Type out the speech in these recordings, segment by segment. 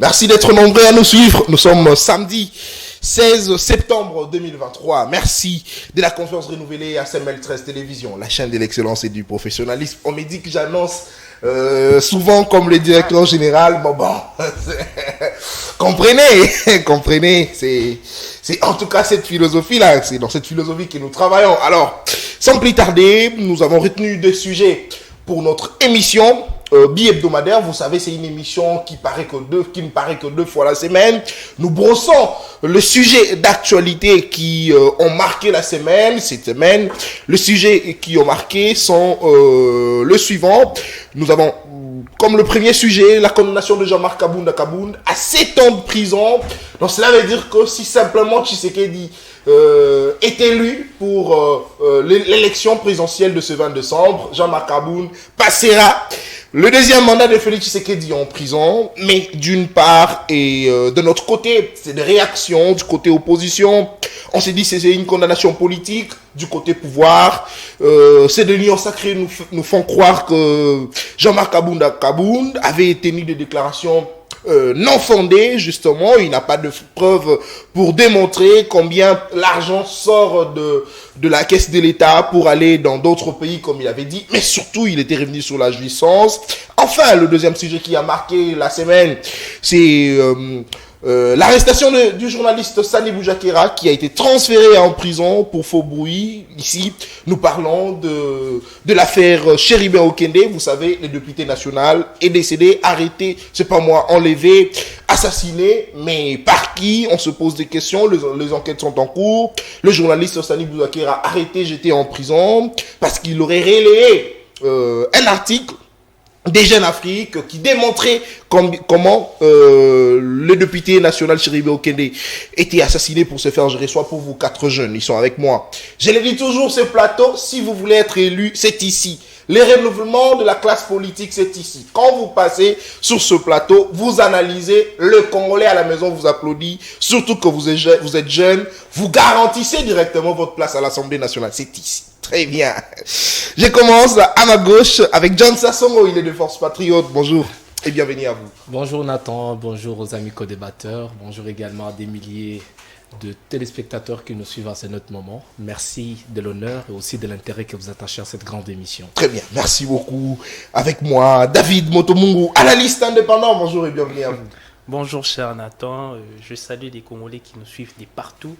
Merci d'être nombreux à nous suivre. Nous sommes samedi 16 septembre 2023. Merci de la confiance renouvelée à CML13 Télévision, la chaîne de l'excellence et du professionnalisme. On me dit que j'annonce souvent comme le directeur général. Bon, comprenez. C'est en tout cas cette philosophie-là. C'est dans cette philosophie que nous travaillons. Alors, sans plus tarder, nous avons retenu des sujets pour notre émission bi-hebdomadaire. Vous savez, c'est une émission qui ne paraît que deux fois la semaine. Nous brossons le sujet d'actualité qui ont marqué la semaine, cette semaine. Les sujets qui ont marqué sont le suivant. Nous avons comme le premier sujet la condamnation de Jean-Marc Kabound à 7 ans de prison. Donc cela veut dire que si simplement Tshisekedi est élu pour l'élection présidentielle de ce 20 décembre, Jean-Marc Kabound passera le deuxième mandat de Félix Tshisekedi en prison. Mais d'une part, et de notre côté, c'est des réactions du côté opposition. On s'est dit que c'est une condamnation politique. Du côté pouvoir, ces deux lions sacrés nous font croire que Jean-Marc Kabound avait tenu des déclarations non fondées, justement. Il n'a pas de preuves pour démontrer combien l'argent sort de la caisse de l'État pour aller dans d'autres pays, comme il avait dit. Mais surtout, il était revenu sur la jouissance. Enfin, le deuxième sujet qui a marqué la semaine, c'est l'arrestation du journaliste Sani Boujakera qui a été transféré en prison pour faux bruit. Ici, nous parlons de l'affaire Chéribin Okende. Vous savez, le député national est décédé, arrêté, c'est pas moi, enlevé, assassiné. Mais par qui? On se pose des questions. Les enquêtes sont en cours. Le journaliste Sani Boujakera arrêté, jeté en prison parce qu'il aurait relayé un article des Jeunes Afrique qui démontrait comment le député national Chéribin Okende était assassiné pour se faire gérer. Soit pour vous 4 jeunes, ils sont avec moi. Je le dis toujours, ce plateau, si vous voulez être élu, c'est ici. Les renouvellements de la classe politique, c'est ici. Quand vous passez sur ce plateau, vous analysez, le Congolais à la maison vous applaudit, surtout que vous êtes jeune, vous garantissez directement votre place à l'Assemblée nationale. C'est ici. Très bien. Je commence à ma gauche avec John Sassongo, il est de Force Patriote. Bonjour et bienvenue à vous. Bonjour Nathan, bonjour aux amis co-débatteurs, bonjour également à des milliers de téléspectateurs qui nous suivent à ce notre moment. Merci de l'honneur et aussi de l'intérêt que vous attachez à cette grande émission. Très bien, merci beaucoup. Avec moi, David Motomungu, analyste indépendant. Bonjour et bienvenue à vous. Bonjour cher Nathan, je salue les Congolais qui nous suivent de partout.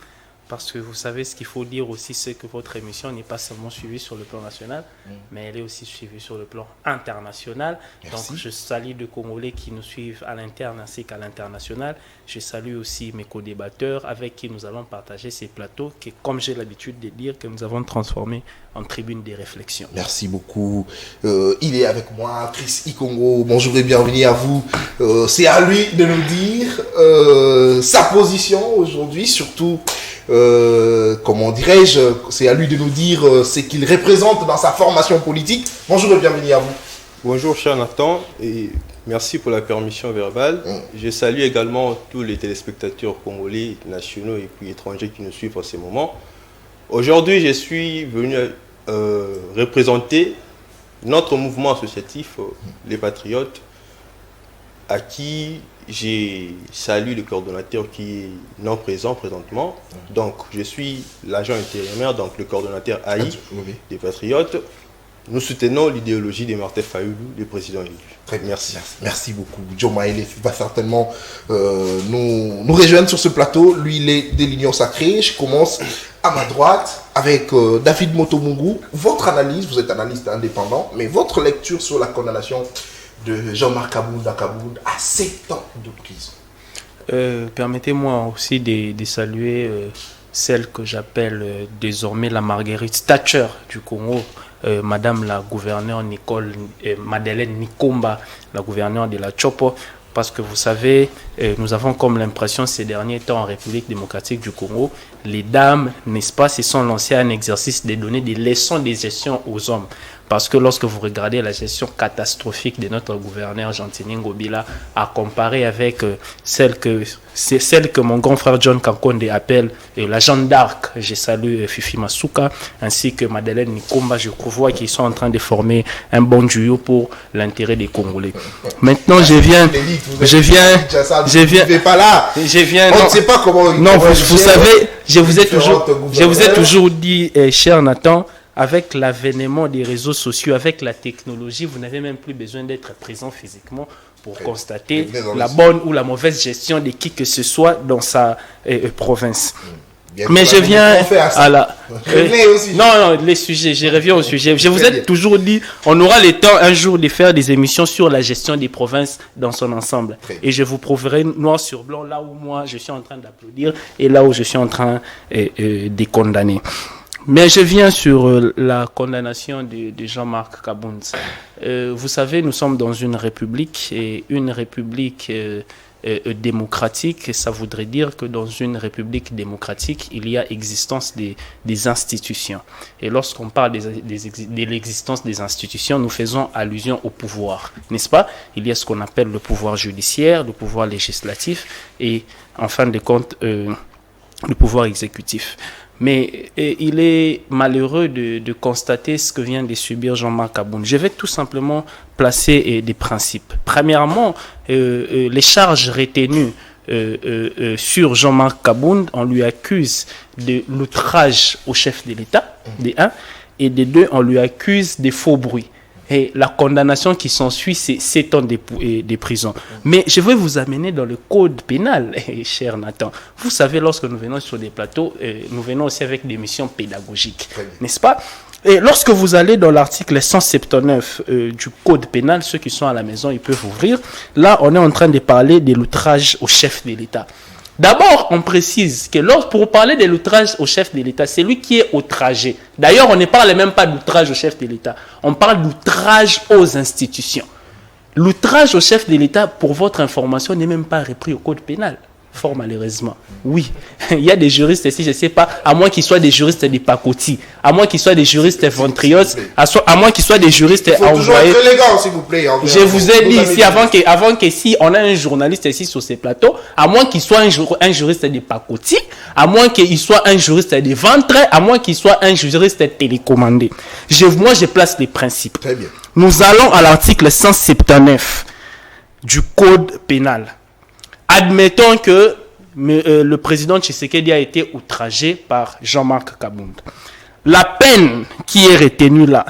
Parce que vous savez, ce qu'il faut dire aussi, c'est que votre émission n'est pas seulement suivie sur le plan national, mais elle est aussi suivie sur le plan international. Merci. Donc, je salue les Congolais qui nous suivent à l'interne ainsi qu'à l'international. Je salue aussi mes co-débatteurs avec qui nous allons partager ces plateaux que, comme j'ai l'habitude de dire, que nous avons transformés en tribune des réflexions. Merci beaucoup. Il est avec moi, Chris Ikongo. Bonjour et bienvenue à vous. C'est à lui de nous dire sa position aujourd'hui, surtout. Comment dirais-je, c'est à lui de nous dire ce qu'il représente dans sa formation politique. Bonjour et bienvenue à vous. Bonjour cher Nathan et merci pour la permission verbale. Je salue également tous les téléspectateurs congolais, nationaux et puis étrangers qui nous suivent en ce moment. Aujourd'hui, je suis venu représenter notre mouvement associatif, les Patriotes, à qui j'ai salué le coordonnateur qui est non présent présentement. Donc, je suis l'agent intérimaire, donc le coordonnateur AI des Patriotes. Nous soutenons l'idéologie de Martin Fayulu, le président élu. Très bien, merci beaucoup. Joe Maïle va certainement nous rejoindre sur ce plateau. Lui, il est de l'Union Sacrée. Je commence à ma droite avec David Motomungu. Votre analyse, vous êtes analyste indépendant, mais votre lecture sur la condamnation de Jean-Marc Kabound à 7 ans de prison. Permettez-moi aussi de saluer celle que j'appelle désormais la Marguerite Thatcher du Congo, Madame la gouverneure Madeleine Nikomba, la gouverneure de la Chopo, parce que vous savez, nous avons comme l'impression ces derniers temps en République démocratique du Congo les dames, n'est-ce pas, se sont lancées à un exercice de donner des leçons de gestion aux hommes. Parce que lorsque vous regardez la gestion catastrophique de notre gouverneur Gentini Ngobila, à comparer avec celle que mon grand frère John Kankonde appelle la Jeanne d'Arc, je salue Fifi Masuka, ainsi que Madeleine Nikomba, je vois qu'ils sont en train de former un bon duo pour l'intérêt des Congolais. Maintenant, je viens, on ne sait pas comment. Non, vous savez, je vous ai toujours dit, cher Nathan, avec l'avènement des réseaux sociaux, avec la technologie, vous n'avez même plus besoin d'être présent physiquement pour constater la bonne ou la mauvaise gestion de qui que ce soit dans sa province. Mais je viens à la... Non, les sujets, je reviens au sujet. Je vous ai toujours dit, on aura le temps un jour de faire des émissions sur la gestion des provinces dans son ensemble. Et je vous prouverai noir sur blanc là où moi je suis en train d'applaudir et là où je suis en train de condamner. Mais je viens sur la condamnation de Jean-Marc Kabound. Vous savez, nous sommes dans une république, et une république démocratique, ça voudrait dire que dans une république démocratique, il y a existence des institutions. Et lorsqu'on parle de l'existence des institutions, nous faisons allusion au pouvoir, n'est-ce pas? Il y a ce qu'on appelle le pouvoir judiciaire, le pouvoir législatif et, en fin de compte, le pouvoir exécutif. Mais il est malheureux de constater ce que vient de subir Jean-Marc Kabound. Je vais tout simplement placer des principes. Premièrement, les charges retenues sur Jean-Marc Kabound, on lui accuse de l'outrage au chef de l'État, de 1, et de 2, on lui accuse de faux bruits. Et la condamnation qui s'ensuit, c'est 7 ans de prison. Mais je vais vous amener dans le code pénal, cher Nathan. Vous savez, lorsque nous venons sur des plateaux, nous venons aussi avec des missions pédagogiques, n'est-ce pas? Et lorsque vous allez dans l'article 179 du code pénal, ceux qui sont à la maison, ils peuvent ouvrir. Là, on est en train de parler de l'outrage au chef de l'État. D'abord, on précise que pour parler de l'outrage au chef de l'État, c'est lui qui est outragé. D'ailleurs, on ne parle même pas d'outrage au chef de l'État. On parle d'outrage aux institutions. L'outrage au chef de l'État, pour votre information, n'est même pas repris au code pénal. Fort malheureusement. Oui, il y a des juristes ici, je ne sais pas, à moins qu'ils soient des juristes de pacotille, à moins qu'ils soient des juristes ventrios, à moins qu'ils soient des juristes envoyés. Toujours être élégant, s'il vous plaît. Je vous ai dit ici, avant que si on a un journaliste ici sur ces plateaux, à moins qu'il soit un juriste de pacotille, à moins qu'il soit un juriste de ventre, à moins qu'il soit un juriste télécommandé. Moi, je place les principes. Très bien. Nous allons à l'article 179 du code pénal. Admettons que le président Tshisekedi a été outragé par Jean-Marc Kabound. La peine qui est retenue là,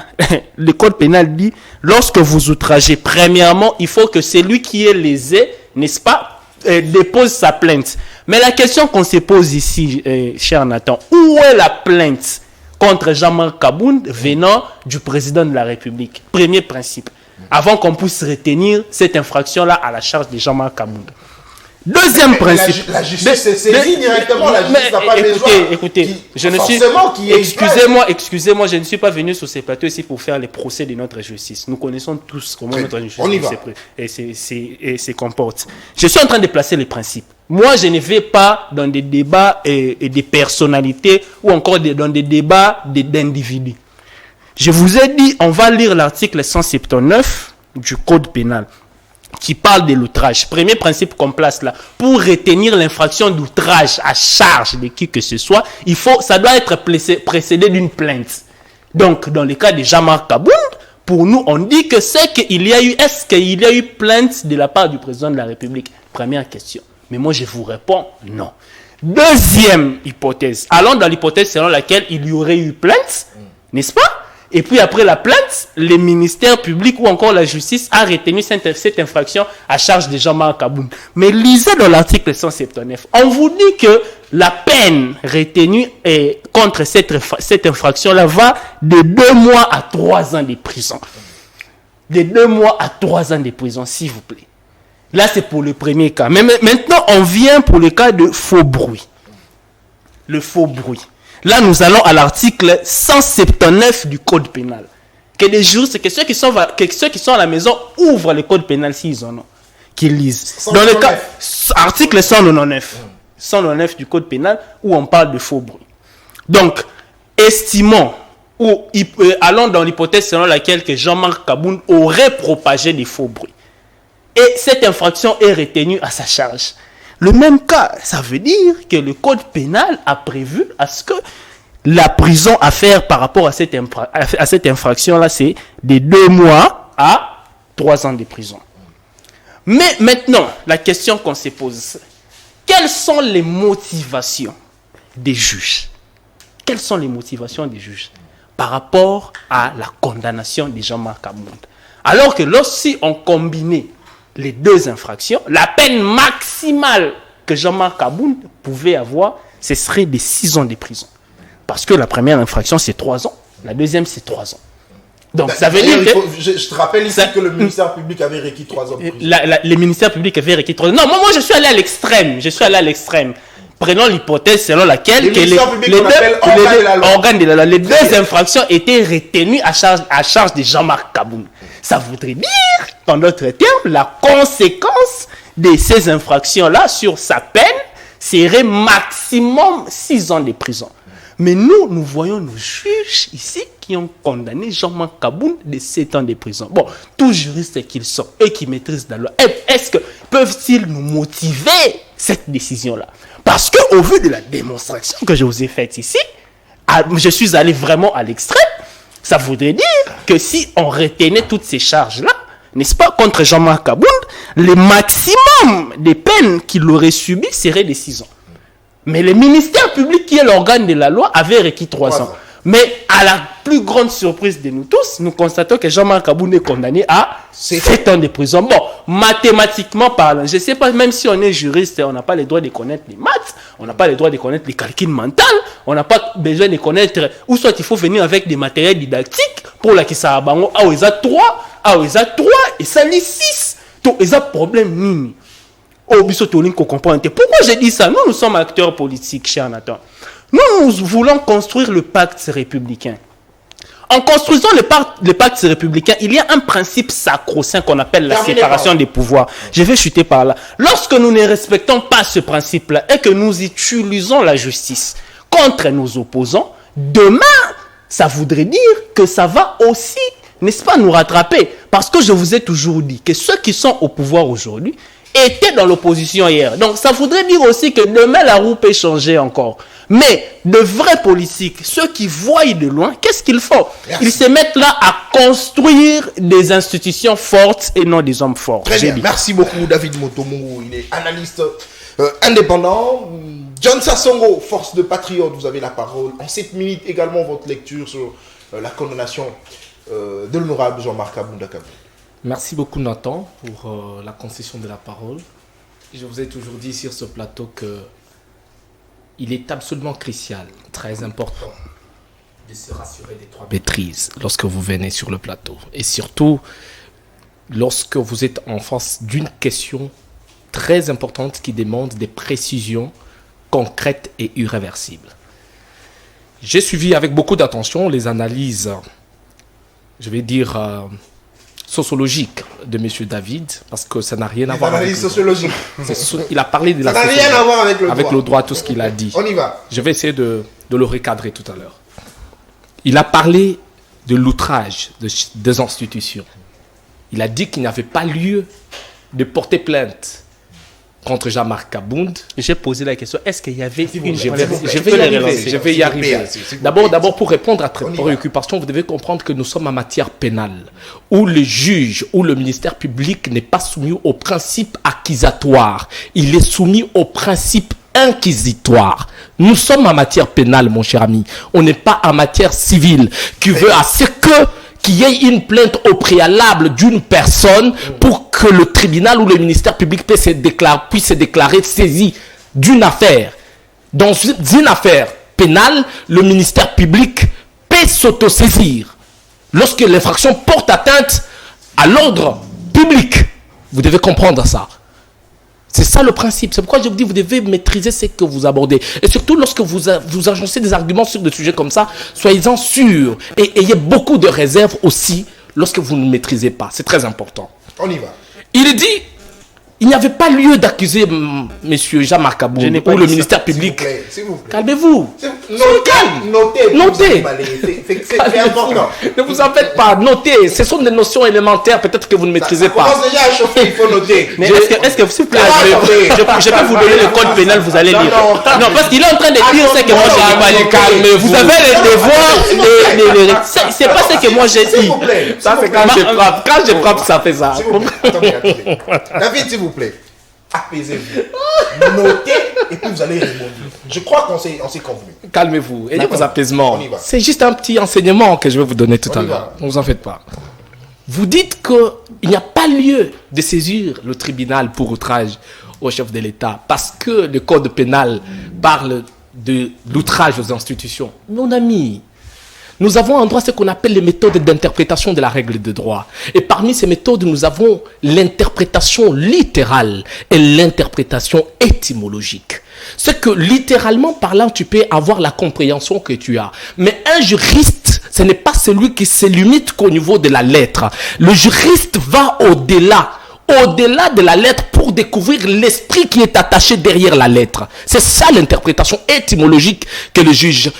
le code pénal dit, lorsque vous outragez, premièrement, il faut que celui qui est lésé, n'est-ce pas, dépose sa plainte. Mais la question qu'on se pose ici, cher Nathan, où est la plainte contre Jean-Marc Kabound venant du président de la République? Premier principe, avant qu'on puisse retenir cette infraction-là à la charge de Jean-Marc Kabound. Deuxième principe. La justice s'est saisie directement. La justice n'a pas besoin. Écoutez, excusez-moi, je ne suis pas venu sur ces plateaux ici pour faire les procès de notre justice. Nous connaissons tous comment notre justice se comporte. Je suis en train de placer les principes. Moi, je ne vais pas dans des débats des personnalités ou encore dans des débats d'individus. Je vous ai dit, on va lire l'article 179 du code pénal qui parle de l'outrage. Premier principe qu'on place là, pour retenir l'infraction d'outrage à charge de qui que ce soit, ça doit être précédé d'une plainte. Donc, dans le cas de Jean-Marc Kabound, pour nous, on dit que est-ce qu'il y a eu plainte de la part du président de la République? Première question. Mais moi, je vous réponds non. Deuxième hypothèse. Allons dans l'hypothèse selon laquelle il y aurait eu plainte, n'est-ce pas? Et puis après la plainte, le ministère public ou encore la justice a retenu cette infraction à charge de Jean-Marc Kabound. Mais lisez dans l'article 179, on vous dit que la peine retenue contre cette infraction-là va de 2 mois à 3 ans de prison. De 2 mois à 3 ans de prison, s'il vous plaît. Là, c'est pour le premier cas. Mais maintenant, on vient pour le cas de faux bruit. Le faux bruit. Là, nous allons à l'article 179 du code pénal. Que les juristes, que ceux qui sont à la maison ouvrent le code pénal s'ils en ont, qu'ils lisent. Dans le cas, article 199. 199 du code pénal où on parle de faux bruit. Donc, estimons ou allons dans l'hypothèse selon laquelle que Jean-Marc Kabound aurait propagé des faux bruits. Et cette infraction est retenue à sa charge. Le même cas, ça veut dire que le code pénal a prévu à ce que la prison à faire par rapport à cette infraction-là, c'est de 2 mois à 3 ans de prison. Mais maintenant, la question qu'on se pose, quelles sont les motivations des juges? Quelles sont les motivations des juges par rapport à la condamnation de Jean-Marc Kabound? Alors que lorsqu'on combinait les 2 infractions, la peine maximale que Jean-Marc Kabound pouvait avoir, ce serait de 6 ans de prison. Parce que la première infraction, c'est 3 ans. La deuxième, c'est 3 ans. Donc, ça veut dire que... Je te rappelle ici que le ministère public avait requis 3 ans de prison. Le ministère public avait requis 3 ans. Non, moi, je suis allé à l'extrême. Prenons l'hypothèse selon laquelle les deux infractions étaient retenues à charge de Jean-Marc Kabound. Ça voudrait dire, en d'autres termes, la conséquence de ces infractions-là sur sa peine serait maximum 6 ans de prison. Mais nous voyons nos juges ici qui ont condamné Jean-Marc Kabound de 7 ans de prison. Bon, tous juristes qu'ils sont, eux qui maîtrisent la loi, est-ce que peuvent-ils nous motiver cette décision-là? Parce qu'au vu de la démonstration que je vous ai faite ici, je suis allé vraiment à l'extrême. Ça voudrait dire que si on retenait toutes ces charges-là, n'est-ce pas, contre Jean-Marc Kabound, le maximum des peines qu'il aurait subies serait de 6 ans. Mais le ministère public, qui est l'organe de la loi, avait requis 3 ans. Mais à la plus grande surprise de nous tous, nous constatons que Jean-Marc Kabound est condamné à 7 ans de prison. Bon, mathématiquement parlant, je ne sais pas, même si on est juriste, on n'a pas le droit de connaître les maths, on n'a pas le droit de connaître les calculs mentaux, on n'a pas besoin de connaître, ou soit il faut venir avec des matériels didactiques pour la kisa bango, ah, ils ont 3, et ça les 6. Donc, ils ont problème nini. Pourquoi je dis ça? Nous sommes acteurs politiques, cher Nathan. Nous voulons construire le pacte républicain. En construisant le pacte républicain, il y a un principe sacro-saint qu'on appelle la séparation des pouvoirs. Je vais chuter par là. Lorsque nous ne respectons pas ce principe-là et que nous utilisons la justice contre nos opposants, demain, ça voudrait dire que ça va aussi, n'est-ce pas, nous rattraper. Parce que je vous ai toujours dit que ceux qui sont au pouvoir aujourd'hui étaient dans l'opposition hier. Donc, ça voudrait dire aussi que demain, la roue peut changer encore. Mais de vrais politiques, ceux qui voient de loin, qu'est-ce qu'ils font? Ils se mettent là à construire des institutions fortes et non des hommes forts. Très bien. Merci beaucoup, David Motomungu. Il est analyste indépendant. John Sassongo, force de patriote, vous avez la parole. En 7 minutes, également, votre lecture sur la condamnation de l'honorable Jean-Marc Kabound. Merci beaucoup, Nathan, pour la concession de la parole. Je vous ai toujours dit sur ce plateau que il est absolument crucial, très important, de se rassurer des 3 maîtrises lorsque vous venez sur le plateau. Et surtout, lorsque vous êtes en face d'une question très importante qui demande des précisions concrètes et irréversibles. J'ai suivi avec beaucoup d'attention les analyses, je vais dire, sociologiques de M. David, parce que ça n'a rien à voir avec le droit. Il a parlé de la sociologie. Ça n'a rien à voir avec le droit, tout ce qu'il a dit. On y va. Je vais essayer de le recadrer tout à l'heure. Il a parlé de l'outrage des institutions. Il a dit qu'il n'y avait pas lieu de porter plainte contre Jean-Marc Kabound. J'ai posé la question, est-ce qu'il y avait une... Je vais y arriver. D'abord, pour répondre à cette préoccupation, vous devez comprendre que nous sommes en matière pénale, où le juge ou le ministère public n'est pas soumis au principe accusatoire. Il est soumis au principe inquisitoire. Nous sommes en matière pénale, mon cher ami. On n'est pas en matière civile, qui veut à ce qu'il y ait une plainte au préalable d'une personne pour que le tribunal ou le ministère public puisse se déclarer saisi d'une affaire. Dans une affaire pénale, le ministère public peut s'autosaisir lorsque l'infraction porte atteinte à l'ordre public. Vous devez comprendre ça. C'est ça le principe. C'est pourquoi je vous dis, vous devez maîtriser ce que vous abordez. Et surtout, lorsque vous agencez des arguments sur des sujets comme ça, soyez-en sûrs. Et ayez beaucoup de réserves aussi lorsque vous ne maîtrisez pas. C'est très important. On y va. Il dit Il n'y avait pas lieu d'accuser M. Jean-Marc Kabound ou le ministère public. S'il vous plaît. Calmez-vous. Notez. Notez. C'est important. Ne vous en faites pas. Notez. Ce sont des notions élémentaires, peut-être que vous ne maîtrisez pas. Ça commence déjà à chauffer, il faut noter. Mais est-ce que s'il vous plaît, je peux vous donner le code pénal, vous allez lire. Non, parce qu'il est en train de dire ce que moi j'ai dit. Calmez-vous. Vous avez le devoir. C'est pas ce que moi j'ai dit. S'il vous plaît. Ça, c'est quand je frappe. Quand je frappe, ça fait ça. S'il vous plaît. Attendez. David, s'il vous plaît. Apaisez-vous. Notez et puis vous allez répondre. Je crois qu'on s'est convenu. Calmez-vous. Ayez vos apaisements. On y va. C'est juste un petit enseignement que je vais vous donner tout à l'heure. Ne vous en faites pas. Vous dites qu'il n'y a pas lieu de saisir le tribunal pour outrage au chef de l'État parce que le code pénal parle de l'outrage aux institutions. Mon ami, nous avons en droit ce qu'on appelle les méthodes d'interprétation de la règle de droit. Et parmi ces méthodes, nous avons l'interprétation littérale et l'interprétation étymologique. C'est que littéralement parlant, tu peux avoir la compréhension que tu as. Mais un juriste, ce n'est pas celui qui se limite qu'au niveau de la lettre. Le juriste va au-delà de la lettre pour découvrir l'esprit qui est attaché derrière la lettre. C'est ça l'interprétation étymologique que le juge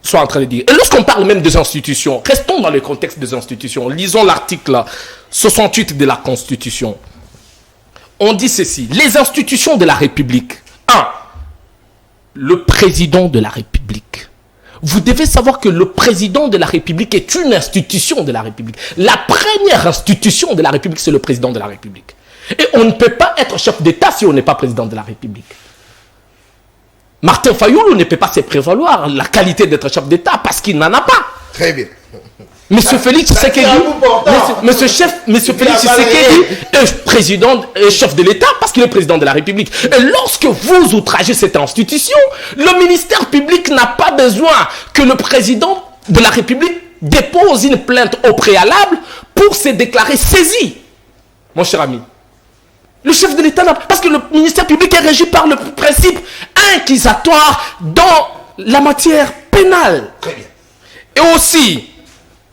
soit en train de dire. Et lorsqu'on parle même des institutions, restons dans le contexte des institutions. Lisons l'article 68 de la Constitution. On dit ceci: les institutions de la République. 1. Le président de la République. Vous devez savoir que le président de la République est une institution de la République. La première institution de la République, c'est le président de la République. Et on ne peut pas être chef d'État si on n'est pas président de la République. Martin Fayoulou ne peut pas se prévaloir la qualité d'être chef d'État parce qu'il n'en a pas. Très bien. Monsieur Félix Tshisekedi, Monsieur Félix Tshisekedi est président et chef de l'État parce qu'il est président de la République. Et lorsque vous outragez cette institution, le ministère public n'a pas besoin que le président de la République dépose une plainte au préalable pour se déclarer saisi. Mon cher ami, le chef de l'État n'a pas... Parce que le ministère public est régi par le principe inquisitoire dans la matière pénale. Très bien. Et aussi,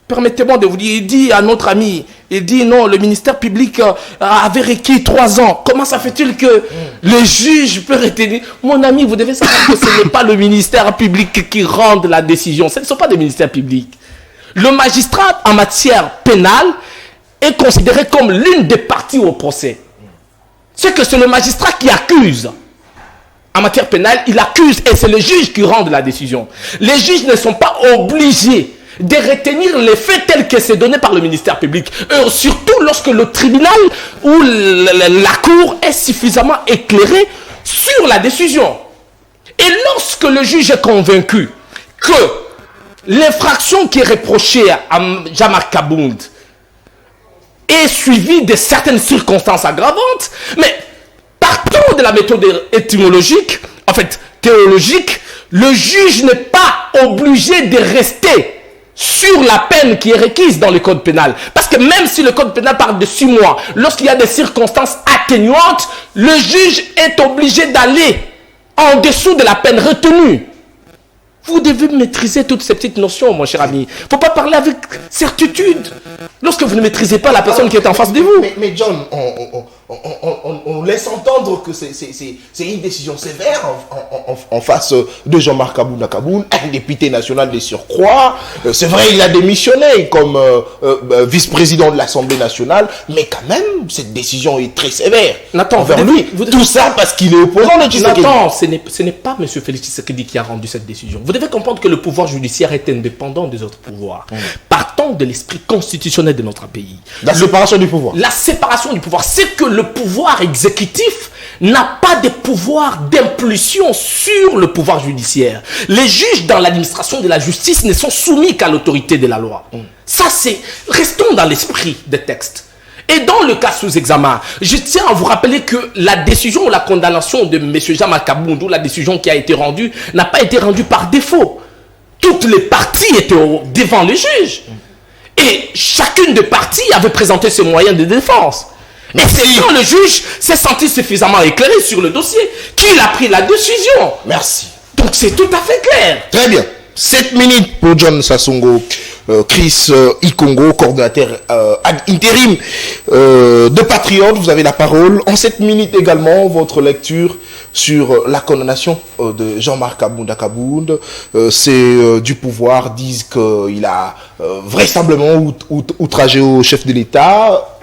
permettez-moi de vous dire, il dit à notre ami, il dit non, le ministère public avait requis 3 ans. Comment ça fait-il que le juge peut retenir? Mon ami, vous devez savoir que ce n'est pas le ministère public qui rend la décision. Ce ne sont pas des ministères publics. Le magistrat en matière pénale est considéré comme l'une des parties au procès. C'est que c'est le magistrat qui accuse. En matière pénale, il accuse et c'est le juge qui rend la décision. Les juges ne sont pas obligés de retenir les faits tels que c'est donné par le ministère public. Surtout lorsque le tribunal ou la cour est suffisamment éclairé sur la décision. Et lorsque le juge est convaincu que l'infraction qui est reprochée à Jean-Marc Kabound est suivie de certaines circonstances aggravantes, mais partant de la méthode étymologique, en fait théologique, le juge n'est pas obligé de rester sur la peine qui est requise dans le code pénal. Parce que même si le code pénal parle de 6 mois, lorsqu'il y a des circonstances atténuantes, le juge est obligé d'aller en dessous de la peine retenue. Vous devez maîtriser toutes ces petites notions, mon cher ami. Il ne faut pas parler avec certitude lorsque vous ne maîtrisez pas la personne qui est en face de vous. Mais John, on laisse entendre que c'est une décision sévère en face de Jean-Marc Kabound, un député national de surcroît. C'est vrai, il a démissionné comme vice-président de l'Assemblée nationale, mais quand même, cette décision est très sévère. Nathan, tout ça parce qu'il est opposant de Tshisekedi. Nathan, ce n'est pas M. Félix Tshisekedi qui a rendu cette décision. Vous devez comprendre que le pouvoir judiciaire est indépendant des autres pouvoirs. Partant de l'esprit constitutionnel de notre pays. La séparation du pouvoir. La séparation du pouvoir, c'est que le pouvoir exécutif n'a pas de pouvoir d'impulsion sur le pouvoir judiciaire. Les juges dans l'administration de la justice ne sont soumis qu'à l'autorité de la loi. Ça, c'est... Restons dans l'esprit des textes. Et dans le cas sous examen, je tiens à vous rappeler que la décision ou la condamnation de M. Jean-Marc Kabound ou la décision qui a été rendue n'a pas été rendue par défaut. Toutes les parties étaient devant les juges. Et chacune des parties avait présenté ses moyens de défense. Et c'est quand le juge s'est senti suffisamment éclairé sur le dossier qu'il a pris la décision. Merci. Donc c'est tout à fait clair. Très bien. 7 minutes pour John Sassongo. Chris Ikongo, coordonnateur ad intérim de Patriote. Vous avez la parole. En 7 minutes également, votre lecture sur la condamnation de Jean-Marc Kabounda Kabound. C'est du pouvoir, disent qu'il a vraisemblablement outragé au chef de l'État,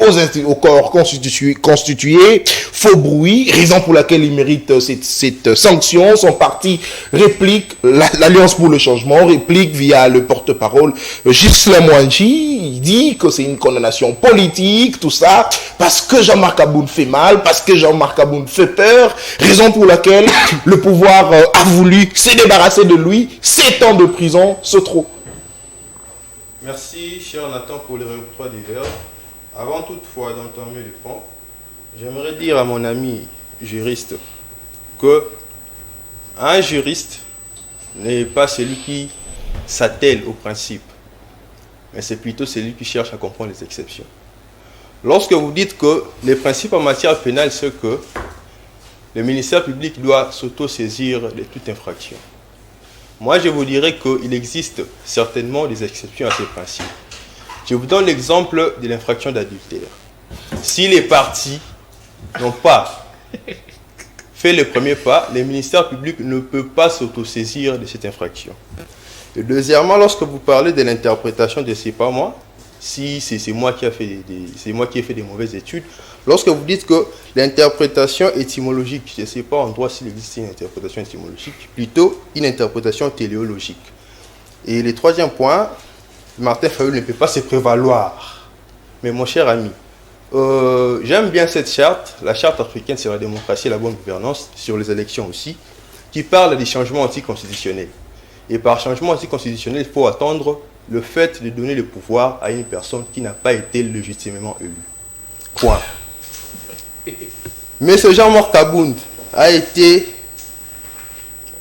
au corps constitué, faux bruit, raison pour laquelle il mérite cette sanction. Son parti réplique, l'Alliance pour le changement réplique via le porte-parole Ghislain Mwangi. Il dit que c'est une condamnation politique, tout ça, parce que Jean-Marc Kabound fait mal, parce que Jean-Marc Kabound fait peur, raison pour laquelle le pouvoir a voulu se débarrasser de lui. 7 ans de prison, c'est trop. Merci, cher Nathan, pour les octrois divers. Avant toutefois d'entamer le pont, j'aimerais dire à mon ami juriste que un juriste n'est pas celui qui s'attelle au principe, mais c'est plutôt celui qui cherche à comprendre les exceptions. Lorsque vous dites que les principes en matière pénale, c'est que le ministère public doit s'auto-saisir de toute infraction. Moi, je vous dirais qu'il existe certainement des exceptions à ces principes. Je vous donne l'exemple de l'infraction d'adultère. Si les parties n'ont pas fait le premier pas, le ministère public ne peut pas s'autosaisir de cette infraction. Et deuxièmement, lorsque vous parlez de l'interprétation de c'est pas moi, si c'est moi qui ai fait des mauvaises études, lorsque vous dites que l'interprétation étymologique, je ne sais pas en droit s'il existe une interprétation étymologique, plutôt une interprétation téléologique. Et le troisième point, Martin Fayulu ne peut pas se prévaloir. Mais mon cher ami, j'aime bien cette charte, la charte africaine sur la démocratie et la bonne gouvernance, sur les élections aussi, qui parle des changements anticonstitutionnels. Et par changement anticonstitutionnel, il faut attendre le fait de donner le pouvoir à une personne qui n'a pas été légitimement élue. Point. Mais ce Jean-Marc Kabound a été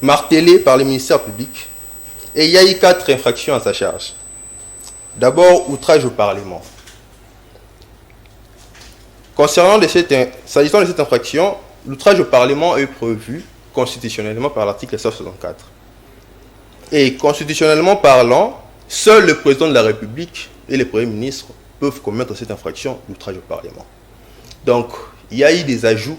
martelé par le ministère public et il y a eu 4 infractions à sa charge. D'abord, outrage au Parlement. S'agissant de cette infraction, l'outrage au Parlement est prévu constitutionnellement par l'article 164. Et constitutionnellement parlant, seul le président de la République et le Premier ministre peuvent commettre cette infraction d'outrage au Parlement. Donc, il y a eu des ajouts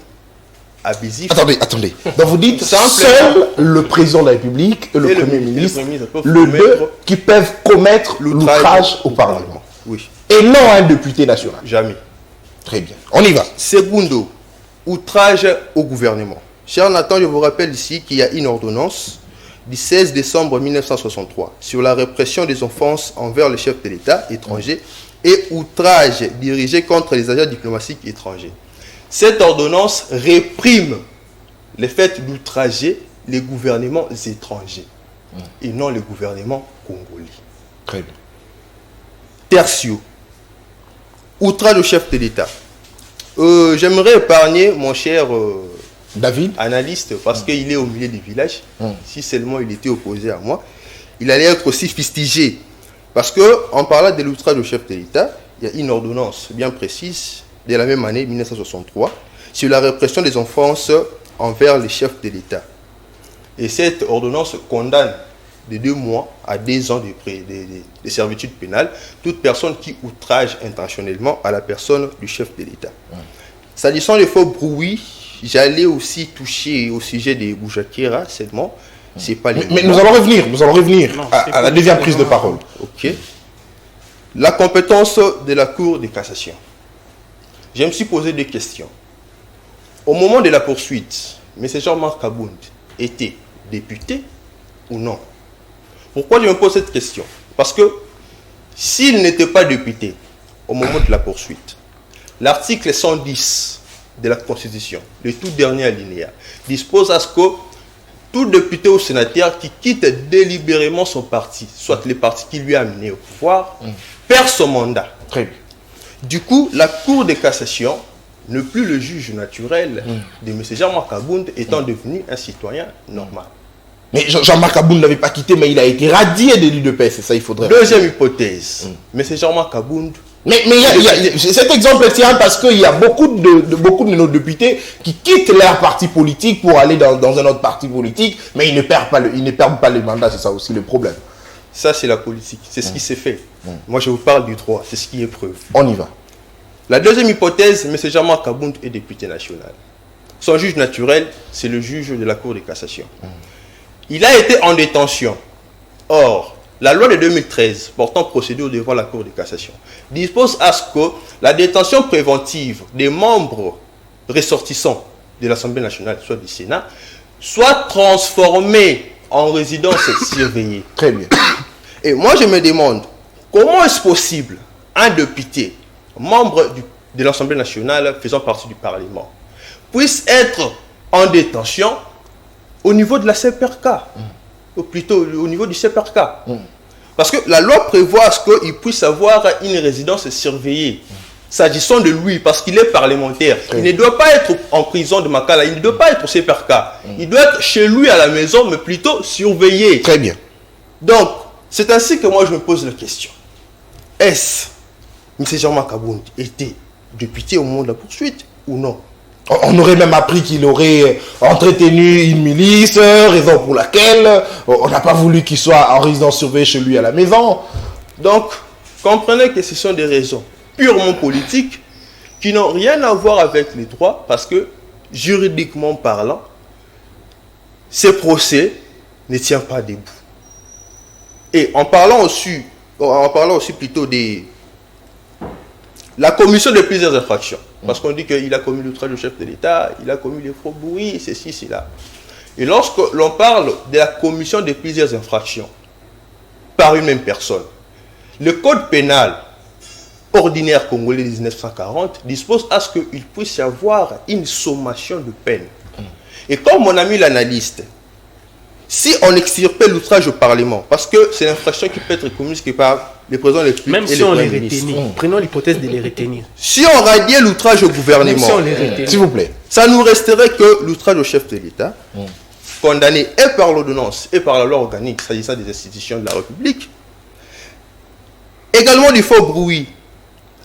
abusifs. Attendez. Donc vous dites seul le président de la République et le Premier ministre, le deux qui peuvent commettre l'outrage au Parlement. Oui. Et non un député national. Jamais. Très bien. On y va. Secondo, outrage au gouvernement. Cher Nathan, je vous rappelle ici qu'il y a une ordonnance du 16 décembre 1963 sur la répression des offenses envers le chef de l'État étranger et outrage dirigé contre les agents diplomatiques étrangers. Cette ordonnance réprime le fait d'outrager les gouvernements étrangers et non les gouvernements congolais. Très bien. Tertio, outrage au chef de l'État. J'aimerais épargner mon cher David, analyste, parce qu'il est au milieu du village. Si seulement il était opposé à moi, il allait être aussi fustigé. Parce qu'en parlant de l'outrage au chef de l'État, il y a une ordonnance bien précise de la même année 1963 sur la répression des offenses envers les chefs de l'État. Et cette ordonnance condamne de 2 mois à 2 ans de servitude pénale toute personne qui outrage intentionnellement à la personne du chef de l'État. S'agissant des faux bruits, j'allais aussi toucher au sujet des Boujakera, seulement. C'est pas les mais nous allons revenir à la deuxième prise de parole. Ok. La compétence de la Cour de cassation. Je me suis posé 2 questions. Au moment de la poursuite, M. Jean-Marc Kabound était député ou non? Pourquoi je me pose cette question? Parce que s'il n'était pas député au moment de la poursuite, l'article 110 de la Constitution, le tout dernier alinéa, dispose à ce que tout député ou sénateur qui quitte délibérément son parti, soit le parti qui lui a amené au pouvoir, perd son mandat. Très bien. Du coup, la Cour de cassation n'est plus le juge naturel de M. Jean-Marc Kabound étant devenu un citoyen normal. Mais Jean-Marc Kabound n'avait pas quitté, mais il a été radié de l'UDPS, c'est ça, il faudrait... Deuxième hypothèse, M. Jean-Marc Kabound... Mais cet exemple tient parce qu'il y a beaucoup de nos députés qui quittent leur parti politique pour aller dans un autre parti politique, mais ils ne perdent pas le mandat, c'est ça aussi le problème. Ça, c'est la politique. C'est ce qui s'est fait. Moi, je vous parle du droit. C'est ce qui est preuve. On y va. La deuxième hypothèse, M. Germain Kabound est député national. Son juge naturel, c'est le juge de la Cour de cassation. Il a été en détention. Or, la loi de 2013 portant procédure devant la Cour de cassation dispose à ce que la détention préventive des membres ressortissants de l'Assemblée nationale, soit du Sénat, soit transformée en résidence surveillée. Très bien. Et moi, je me demande, comment est-ce possible un député, membre de l'Assemblée nationale faisant partie du Parlement, puisse être en détention au niveau de la CPRK, ou plutôt au niveau du CPRK. Parce que la loi prévoit qu'il puisse avoir une résidence surveillée, s'agissant de lui, parce qu'il est parlementaire. Il ne doit pas être en prison de Makala, il ne doit pas être au CPRK. Il doit être chez lui à la maison, mais plutôt surveillé. Très bien. Donc, c'est ainsi que moi je me pose la question. Est-ce M. Germain Kabound était député au moment de la poursuite ou non? On aurait même appris qu'il aurait entretenu une milice, raison pour laquelle on n'a pas voulu qu'il soit en résidence surveillée chez lui à la maison. Donc, comprenez que ce sont des raisons purement politiques qui n'ont rien à voir avec les droits parce que, juridiquement parlant, ces procès ne tiennent pas debout. Et en parlant aussi plutôt de la commission de plusieurs infractions, parce qu'on dit qu'il a commis l'outrage au chef de l'État, il a commis les faux bruits, ceci, cela. Et lorsque l'on parle de la commission de plusieurs infractions par une même personne, le code pénal ordinaire congolais de 1940 dispose à ce qu'il puisse y avoir une sommation de peine. Et comme mon ami l'analyste, si on extirpait l'outrage au Parlement, parce que c'est l'infraction qui peut être commise par les présidents les plus... Même si on les retenait, prenons l'hypothèse de les retenir. Si on radiait l'outrage au gouvernement, si on les retenait, s'il vous plaît, ça nous resterait que l'outrage au chef de l'État, condamné et par l'ordonnance et par la loi organique s'agissant des institutions de la République. Également du faux bruit.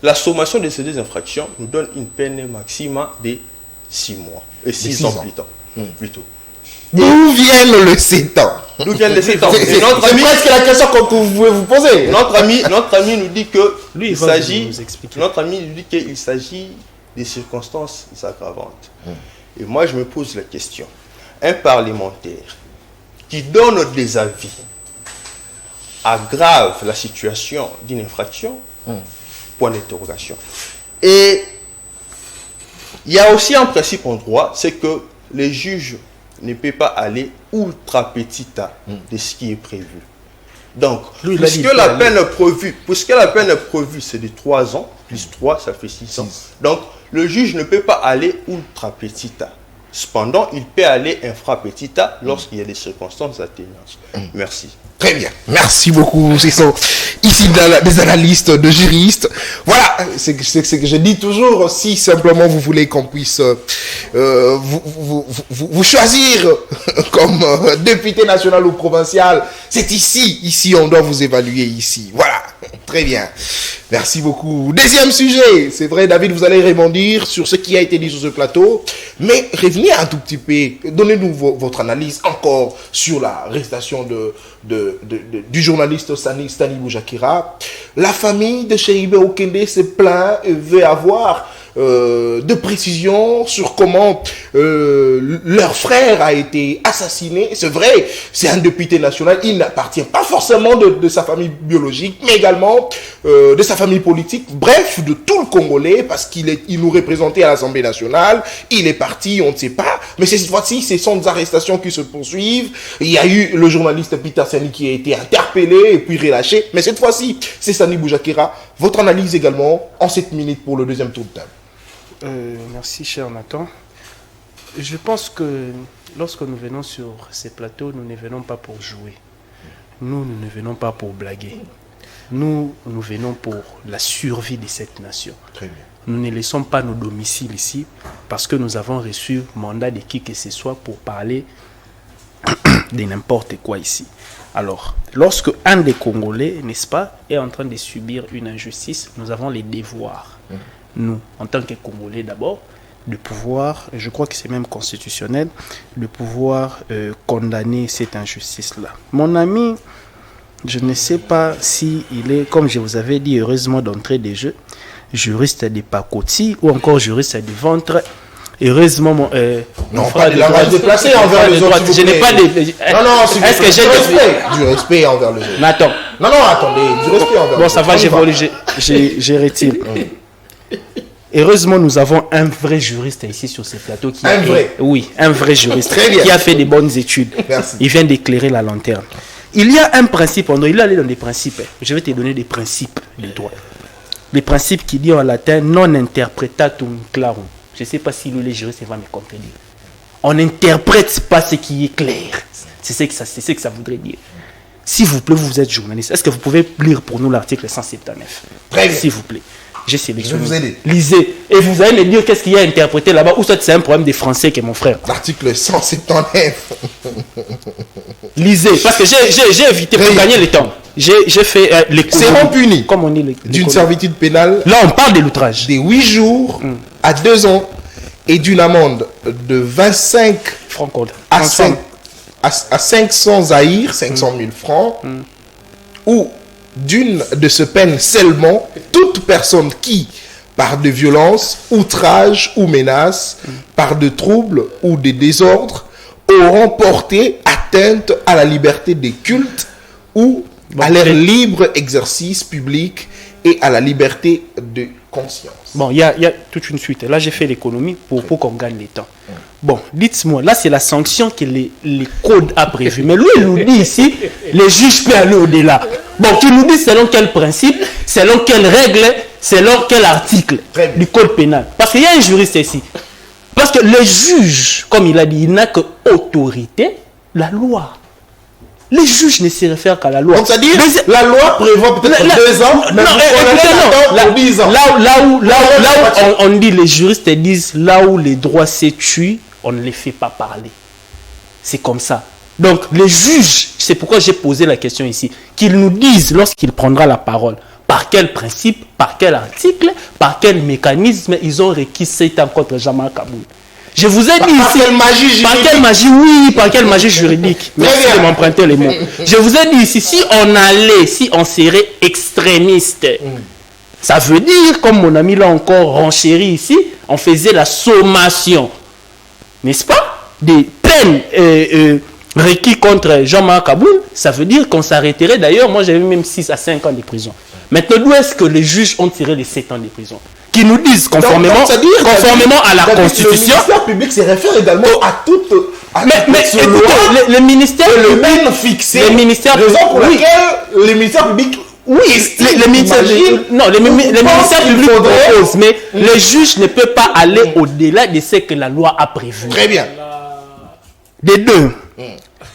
La sommation de ces deux infractions nous donne une peine maximum de 6 mois. Et 6 ans plutôt. D'où viennent les 7 ans? D'où viennent les 7 ans? C'est presque la question que vous pouvez vous poser. Notre ami nous dit que lui, il s'agit. Notre ami nous dit qu'il s'agit des circonstances aggravantes. Et moi, je me pose la question. Un parlementaire qui donne des avis aggrave la situation d'une infraction? Point d'interrogation. Et il y a aussi un principe en droit, c'est que les juges ne peuvent pas aller ultra petita de ce qui est prévu. Donc, puisque la peine prévue, c'est de 3 ans, plus 3, ça fait 6 ans. Donc, le juge ne peut pas aller ultra petita. Cependant, il peut aller infra petita lorsqu'il y a des circonstances atténuantes. Merci. Très bien. Merci beaucoup. Ce sont ici des analystes, de juristes. Voilà, c'est que je dis toujours, si simplement vous voulez qu'on puisse vous choisir comme député national ou provincial, c'est ici on doit vous évaluer ici. Voilà, très bien. Merci beaucoup. Deuxième sujet, c'est vrai David, vous allez rebondir sur ce qui a été dit sur ce plateau, mais revenez un tout petit peu, donnez-nous votre analyse encore sur l'arrestation du journaliste Stani Boujakira. La famille de Cheribe Okende se plaint et veut avoir de précisions sur comment leur frère a été assassiné. C'est vrai, c'est un député national, il n'appartient pas forcément de sa famille biologique, mais également de sa famille politique, bref, de tout le Congolais, parce qu'il nous représentait à l'Assemblée nationale, il est parti, on ne sait pas, mais cette fois-ci, ce sont des arrestations qui se poursuivent. Il y a eu le journaliste Peter Sani qui a été interpellé et puis relâché, mais cette fois-ci, c'est Stani Boujakira. Votre analyse également en 7 minutes pour le deuxième tour de table. Merci cher Nathan. Je pense que lorsque nous venons sur ces plateaux, nous ne venons pas pour jouer. Nous ne venons pas pour blaguer. Nous venons pour la survie de cette nation. Très bien. Nous ne laissons pas nos domiciles ici parce que nous avons reçu mandat de qui que ce soit pour parler de n'importe quoi ici. Alors, lorsque un des Congolais, n'est-ce pas, est en train de subir une injustice, nous avons les devoirs. Nous, en tant que Congolais d'abord, de pouvoir, je crois que c'est même constitutionnel, de pouvoir condamner cette injustice-là. Mon ami Je ne sais pas si il est, comme je vous avais dit, heureusement d'entrée des jeux, juriste des pacotis ou encore juriste du ventre. Heureusement, non, pas de langage déplacé envers les autres. Je n'ai pas de. Non, est-ce que j'ai du respect envers les autres? Mais attends. Non, attendez, du respect envers les autres. Bon, ça va, j'ai retiré. Heureusement, nous avons un vrai juriste ici sur ce plateau. Oui, un vrai juriste qui a fait des bonnes études. Merci. Il vient d'éclairer la lanterne. Il y a un principe, il est allé dans des principes. Je vais te donner des principes du droit. Les principes qui disent en latin non interpretatum clarum. Je ne sais pas si les juristes vont me contredire. On n'interprète pas ce qui est clair. C'est ce que ça voudrait dire. S'il vous plaît, vous êtes journaliste. Est-ce que vous pouvez lire pour nous l'article 179? Très bien. S'il vous plaît. J'ai sélectionné. Je vais vous aider. Lisez. Et vous allez me dire qu'est-ce qu'il y a interprété là-bas. Ou soit c'est un problème des Français qui est mon frère. L'article 179. Lisez. Parce que j'ai évité pour gagner le temps. J'ai fait seront punis comme on dit d'une servitude pénale. Là, on parle de l'outrage. De 8 jours à 2 ans et d'une amende de 25 francs à 500 zahir, 500 000 francs, ou d'une de ce peine seulement toute personne qui, par de violences, outrages ou menaces, par de troubles ou de désordres, auront porté atteinte à la liberté des cultes ou à leur libre exercice public et à la liberté de conscience. Bon, il y a toute une suite. Là, j'ai fait l'économie pour qu'on gagne le temps. Bon, dites-moi, là, c'est la sanction que les codes a prévu. Mais lui, il nous dit ici, les juges peuvent aller au-delà. Bon, tu nous dis selon quel principe, selon quelle règle, selon quel article du code pénal. Parce qu'il y a un juriste ici. Parce que le juge, comme il a dit, il n'a que autorité, la loi. Les juges ne se réfèrent qu'à la loi. Donc, c'est-à-dire, la loi prévoit peut-être 2 ans, mais non, 10 ans. Là où on dit, les juristes disent, là où les droits se tuent, on ne les fait pas parler. C'est comme ça. Donc, les juges, c'est pourquoi j'ai posé la question ici, qu'ils nous disent, lorsqu'il prendra la parole, par quel principe, par quel article, par quel mécanisme ils ont requis cet acte contre Jean-Marc Kaboul. Je vous ai dit ici, par quelle magie, oui, par quelle magie juridique. Merci de m'emprunter les mots. Je vous ai dit ici, si on serait extrémiste, ça veut dire, comme mon ami l'a encore renchéri ici, on faisait la sommation, n'est-ce pas, des peines requis contre Jean-Marc Kaboul, ça veut dire qu'on s'arrêterait. D'ailleurs, moi j'avais même 6 à 5 ans de prison. Maintenant, d'où est-ce que les juges ont tiré les 7 ans de prison? Qui nous disent conformément à la Constitution. Le ministère public se réfère également à toute mais écoutez, le ministère public fixé. Le ministère raison pour laquelle le ministère public. Oui, le ministère public propose, mais le juge ne peut pas aller au-delà de ce que la loi a prévu. Très bien. Des deux.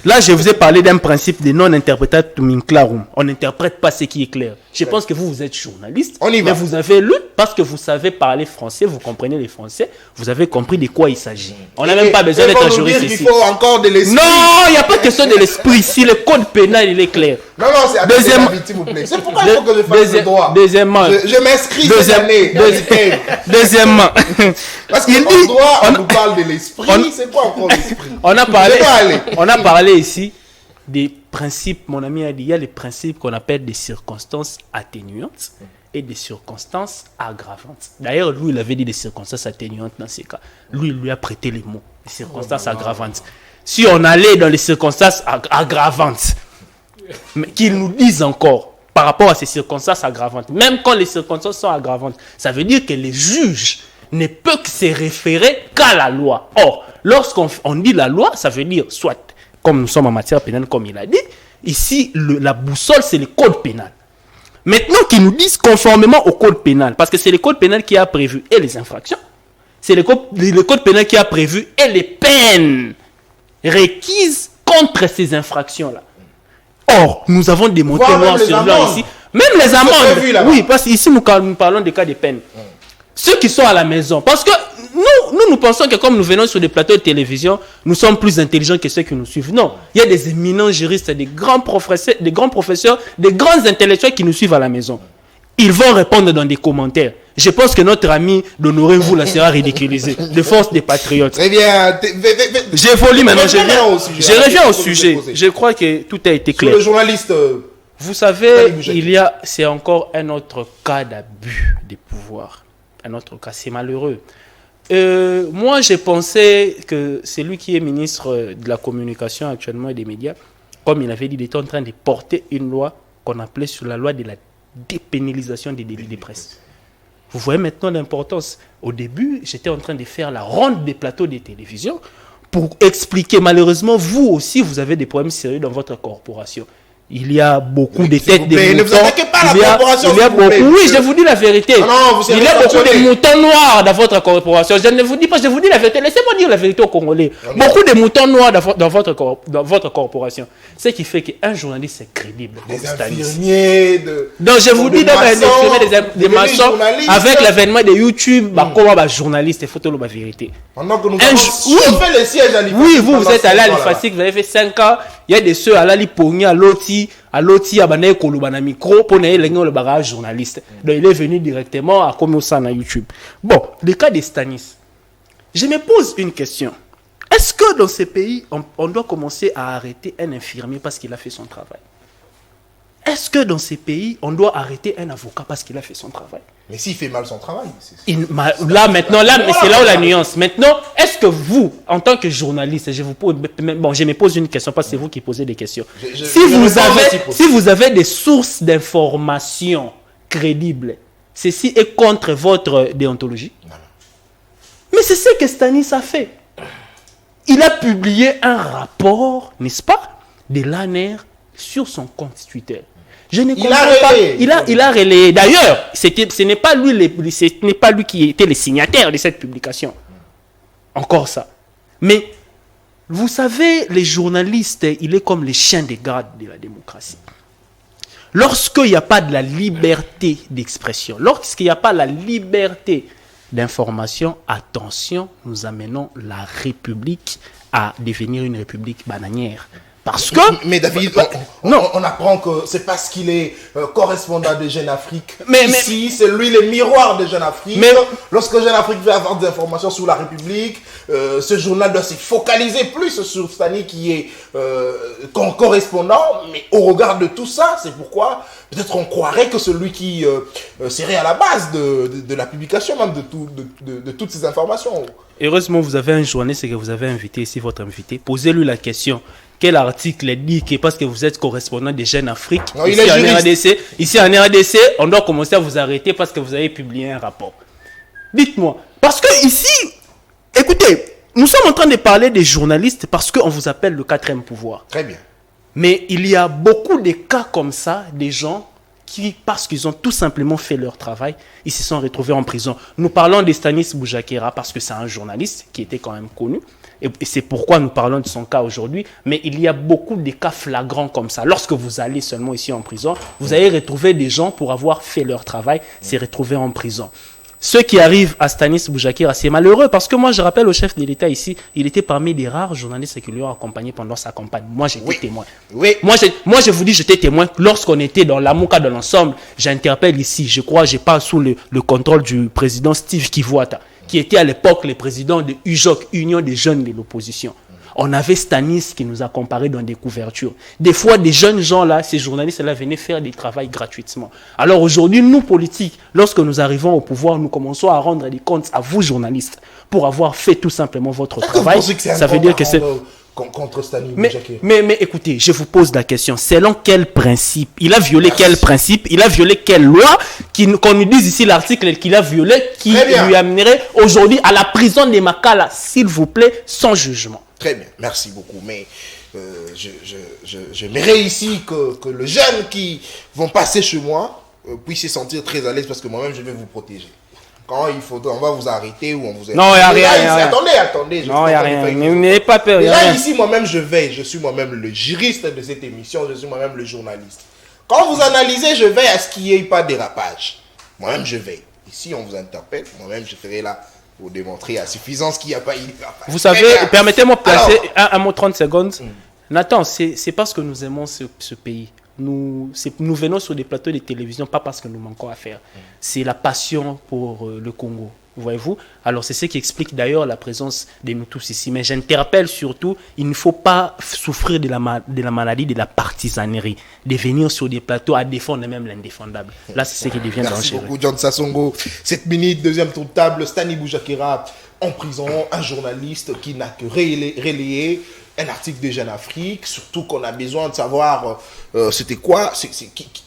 Là, je vous ai parlé d'un principe de non-interpretatum clarum. On n'interprète pas ce qui est clair. Je pense que vous êtes journaliste, mais vous avez lu parce que vous savez parler français, vous comprenez les français, vous avez compris de quoi il s'agit. On n'a même pas besoin d'être un juriste ici. Il faut encore de l'esprit. Non, il n'y a pas question de l'esprit. Si le code pénal, il est clair. Non, c'est à s'il vous plaît. C'est pourquoi il faut que je fasse le droit. Deuxièmement. Je m'inscris cette année. Deuxièmement. Parce qu'en droit, on nous parle de l'esprit. C'est quoi encore l'esprit? On a parlé ici des principes, mon ami a dit, il y a les principes qu'on appelle des circonstances atténuantes et des circonstances aggravantes. D'ailleurs, lui, il avait dit des circonstances atténuantes dans ces cas. Lui, il lui a prêté les mots, des circonstances aggravantes. Si on allait dans les circonstances aggravantes, qu'ils nous disent encore par rapport à ces circonstances aggravantes, même quand les circonstances sont aggravantes, ça veut dire que les juges ne peuvent que se référer qu'à la loi. Or, lorsqu'on dit la loi, ça veut dire soit, comme nous sommes en matière pénale, comme il a dit, ici, la boussole, c'est le code pénal. Maintenant qu'ils nous disent conformément au code pénal, parce que c'est le code pénal qui a prévu et les infractions, c'est le code pénal qui a prévu et les peines requises contre ces infractions-là. Or, nous avons démontré noir sur blanc ici, même les amendes, oui, parce qu'ici nous parlons des cas de peine. Ceux qui sont à la maison, parce que nous pensons que comme nous venons sur des plateaux de télévision, nous sommes plus intelligents que ceux qui nous suivent. Non, il y a des éminents juristes, des grands professeurs, des grands intellectuels qui nous suivent à la maison. Ils vont répondre dans des commentaires. Je pense que notre ami d'Honoré Mvoula sera ridiculisé, de force des patriotes. Très bien. J'évolue maintenant, je reviens au sujet. Je crois que tout a été clair. Sur le journaliste Vous savez, c'est encore un autre cas d'abus des pouvoirs. Un autre cas, c'est malheureux. Moi, j'ai pensé que celui qui est ministre de la communication actuellement et des médias, comme il avait dit, il était en train de porter une loi qu'on appelait sur la loi de la dépénalisation des délits de presse. Vous voyez maintenant l'importance. Au début, j'étais en train de faire la ronde des plateaux de télévision pour expliquer. Malheureusement, vous aussi, vous avez des problèmes sérieux dans votre corporation. Il y a beaucoup de têtes de moutons. Ne vous attaquez pas à la corporation, oui, je vous dis la vérité. Il y a beaucoup de moutons noirs dans votre corporation. Je ne vous dis pas, je vous dis la vérité. Laissez-moi dire la vérité aux Congolais. Beaucoup de moutons noirs dans votre corporation. Ce qui fait qu'un journaliste est crédible. Des infirmiers, donc je vous dis, des maçons, avec l'avènement de YouTube, comment journaliste, il faut dire la vérité. Pendant que nous avons fait les sièges à l'IFACIC. Oui, vous êtes allé à l'IFACIC, vous avez fait 5 ans. Il y a des ceux à l'Alipogni, à Loti, à Banaye Kolobana micro, pour le bagage journaliste. Donc il est venu directement à Komosa na YouTube. Bon, le cas de Stanis. Je me pose une question. Est-ce que dans ces pays, on doit commencer à arrêter un infirmier parce qu'il a fait son travail? Est-ce que dans ces pays, on doit arrêter un avocat parce qu'il a fait son travail? Mais s'il fait mal son travail. Mais c'est là où la nuance. Maintenant, est-ce que vous, en tant que journaliste, je me pose une question parce que c'est vous qui posez des questions. Si vous avez des sources d'informations crédibles, ceci est contre votre déontologie? Non. Mais c'est ce que Stanis a fait. Il a publié un rapport, n'est-ce pas, de l'ANR sur son compte Twitter. Je ne comprends pas. Il a relayé. D'ailleurs, ce n'est pas lui qui était le signataire de cette publication. Encore ça. Mais vous savez, les journalistes, il est comme les chiens de garde de la démocratie. Lorsqu'il n'y a pas de la liberté d'expression, lorsqu'il n'y a pas la liberté d'information, attention, nous amenons la République à devenir une République bananière. Parce que... Mais David, on apprend que c'est parce qu'il est correspondant de Jeune Afrique. Ici, c'est lui le miroir de Jeune Afrique. Lorsque Jeune Afrique veut avoir des informations sur la République, ce journal doit se focaliser plus sur Stanis qui est correspondant. Mais au regard de tout ça, c'est pourquoi peut-être on croirait que celui qui serait à la base de la publication même de toutes ces informations. Heureusement, vous avez un journaliste que vous avez invité ici, votre invité. Posez-lui la question. Quel article dit que parce que vous êtes correspondant des Jeunes Afrique, ici en RDC, on doit commencer à vous arrêter parce que vous avez publié un rapport. Dites-moi. Parce que ici, écoutez, nous sommes en train de parler des journalistes parce qu'on vous appelle le 4e pouvoir. Très bien. Mais il y a beaucoup de cas comme ça, des gens qui, parce qu'ils ont tout simplement fait leur travail, ils se sont retrouvés en prison. Nous parlons de Stanis Boujakera parce que c'est un journaliste qui était quand même connu. Et c'est pourquoi nous parlons de son cas aujourd'hui. Mais il y a beaucoup de cas flagrants comme ça. Lorsque vous allez seulement ici en prison, vous allez retrouver des gens pour avoir fait leur travail, se retrouver en prison. Ceux qui arrivent à Stanis Boujakera, c'est malheureux parce que moi, je rappelle au chef de l'État ici, il était parmi les rares journalistes qui lui ont accompagné pendant sa campagne. Moi, j'étais témoin. Oui. Moi, je vous dis, j'étais témoin. Lorsqu'on était dans l'Amouka de l'ensemble, j'interpelle ici, je crois, je parle sous le contrôle du président Steve Kivuata, qui était à l'époque le président de UJOC, Union des jeunes de l'opposition. On avait Stanis qui nous a comparé dans des couvertures. Des fois, des jeunes gens là, ces journalistes-là venaient faire des travaux gratuitement. Alors aujourd'hui, nous politiques, lorsque nous arrivons au pouvoir, nous commençons à rendre des comptes à vous journalistes pour avoir fait tout simplement votre travail. Ça veut dire que c'est... Contre Stanis mais écoutez, je vous pose la question. Selon quel principe? Il a violé quel principe? Il a violé quelle loi? Qu'on nous dise ici l'article qu'il a violé, qui lui amènerait aujourd'hui à la prison de Makala, s'il vous plaît, sans jugement. Très bien, merci beaucoup. Mais j'aimerais ici que les jeunes qui vont passer chez moi puissent se sentir très à l'aise parce que moi-même, je vais vous protéger. Quand il faut, on va vous arrêter ou on vous... Non, il n'y a rien. Attendez. Non, il n'y a rien. N'ayez pas peur. Là, ici, moi-même, je veille. Je suis moi-même le juriste de cette émission. Je suis moi-même le journaliste. Quand vous analysez, je veille à ce qu'il n'y ait pas de dérapage. Moi-même, je veille. Ici, on vous interpelle. Moi-même, je serai là pour démontrer à suffisance qu'il n'y a pas eu de dérapage. Vous savez, permettez-moi de placer un mot 30 secondes. Nathan, c'est parce que nous aimons ce pays. Nous venons sur des plateaux de télévision, pas parce que nous manquons à faire. C'est la passion pour le Congo. voyez-vous. Alors c'est ce qui explique d'ailleurs la présence des nous tous ici. Mais j'interpelle surtout, il ne faut pas souffrir de la maladie de la partisanerie, de venir sur des plateaux à défendre même l'indéfendable. Là, c'est ce qui devient dangereux. Merci beaucoup, John Sassongo. 7 minutes, deuxième tour de table. Stani Boujakera en prison, un journaliste qui n'a que relayé un article de Jeune Afrique, surtout qu'on a besoin de savoir c'était quoi,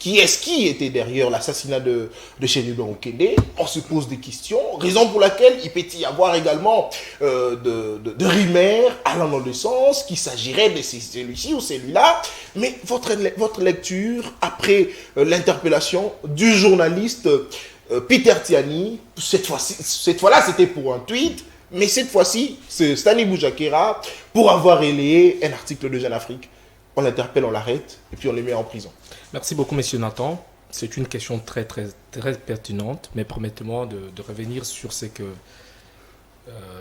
qui était derrière l'assassinat de Chénubin Okende. On se pose des questions, raison pour laquelle il peut y avoir également de rumeurs allant dans le sens qu'il s'agirait de celui-ci ou celui-là. Mais votre lecture après l'interpellation du journaliste Peter Tiani, cette fois-là c'était pour un tweet, mais cette fois-ci c'est Stani Boujakera pour avoir relayé un article de Jeune Afrique. On l'interpelle, on l'arrête et puis on le met en prison. Merci beaucoup, monsieur Nathan. C'est une question très, très, très pertinente, mais permettez-moi de revenir sur ce que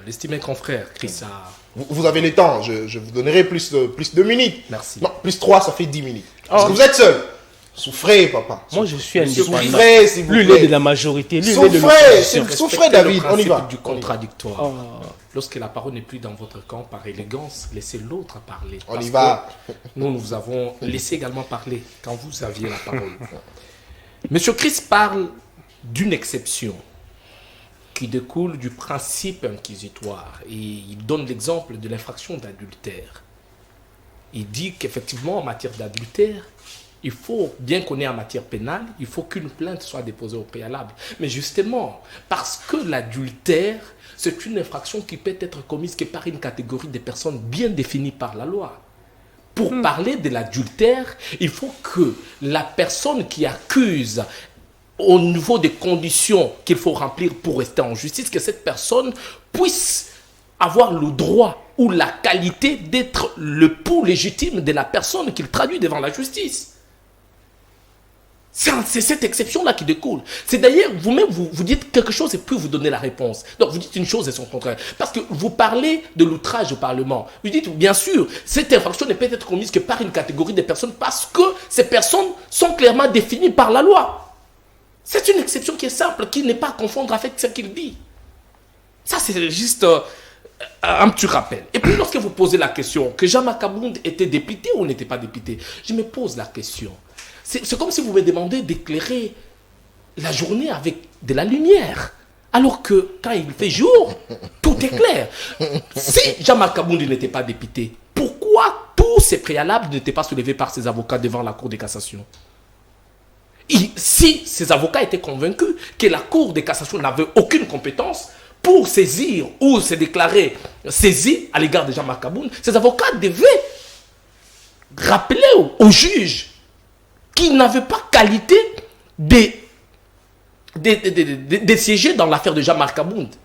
l'estimé confrère Chris a... Vous avez le temps, je vous donnerai plus de minutes. Merci. Non, plus 3, ça fait 10 minutes. Parce que vous êtes seul. Souffrez, papa. Moi, je suis indépendant. Souffrez, s'il vous plaît. Lui, il est de la majorité. Lui, Souffrez, David. On y va. Du contradictoire. Lorsque la parole n'est plus dans votre camp, par élégance, laissez l'autre parler. On y va. Nous avons laissé également parler quand vous aviez la parole. Monsieur Chris parle d'une exception qui découle du principe inquisitoire. Et il donne l'exemple de l'infraction d'adultère. Il dit qu'effectivement, en matière d'adultère, il faut, bien qu'on est en matière pénale, il faut qu'une plainte soit déposée au préalable. Mais justement, parce que l'adultère, c'est une infraction qui peut être commise que par une catégorie de personnes bien définie par la loi. Pour parler de l'adultère, il faut que la personne qui accuse, au niveau des conditions qu'il faut remplir pour rester en justice, que cette personne puisse avoir le droit ou la qualité d'être le pouls légitime de la personne qu'il traduit devant la justice. C'est cette exception-là qui découle. C'est d'ailleurs, vous-même, vous dites quelque chose et puis vous donnez la réponse. Donc, vous dites une chose et son contraire. Parce que vous parlez de l'outrage au Parlement. Vous dites, bien sûr, cette infraction ne peut être commise que par une catégorie de personnes parce que ces personnes sont clairement définies par la loi. C'est une exception qui est simple, qui n'est pas à confondre avec ce qu'il dit. Ça, c'est juste un petit rappel. Et puis, lorsque vous posez la question que Jean Macabound était député ou n'était pas député, je me pose la question. C'est comme si vous me demandez d'éclairer la journée avec de la lumière. Alors que quand il fait jour, tout est clair. Si Jean-Marc Kaboundi n'était pas député, pourquoi tous ces préalables n'étaient pas soulevés par ses avocats devant la Cour de cassation? Si ces avocats étaient convaincus que la Cour de cassation n'avait aucune compétence pour saisir ou se déclarer saisi à l'égard de Jean-Marc Kaboundi, ces avocats devaient rappeler au juge qui n'avait pas qualité de siéger dans l'affaire de Jean-Marc Kaboundi.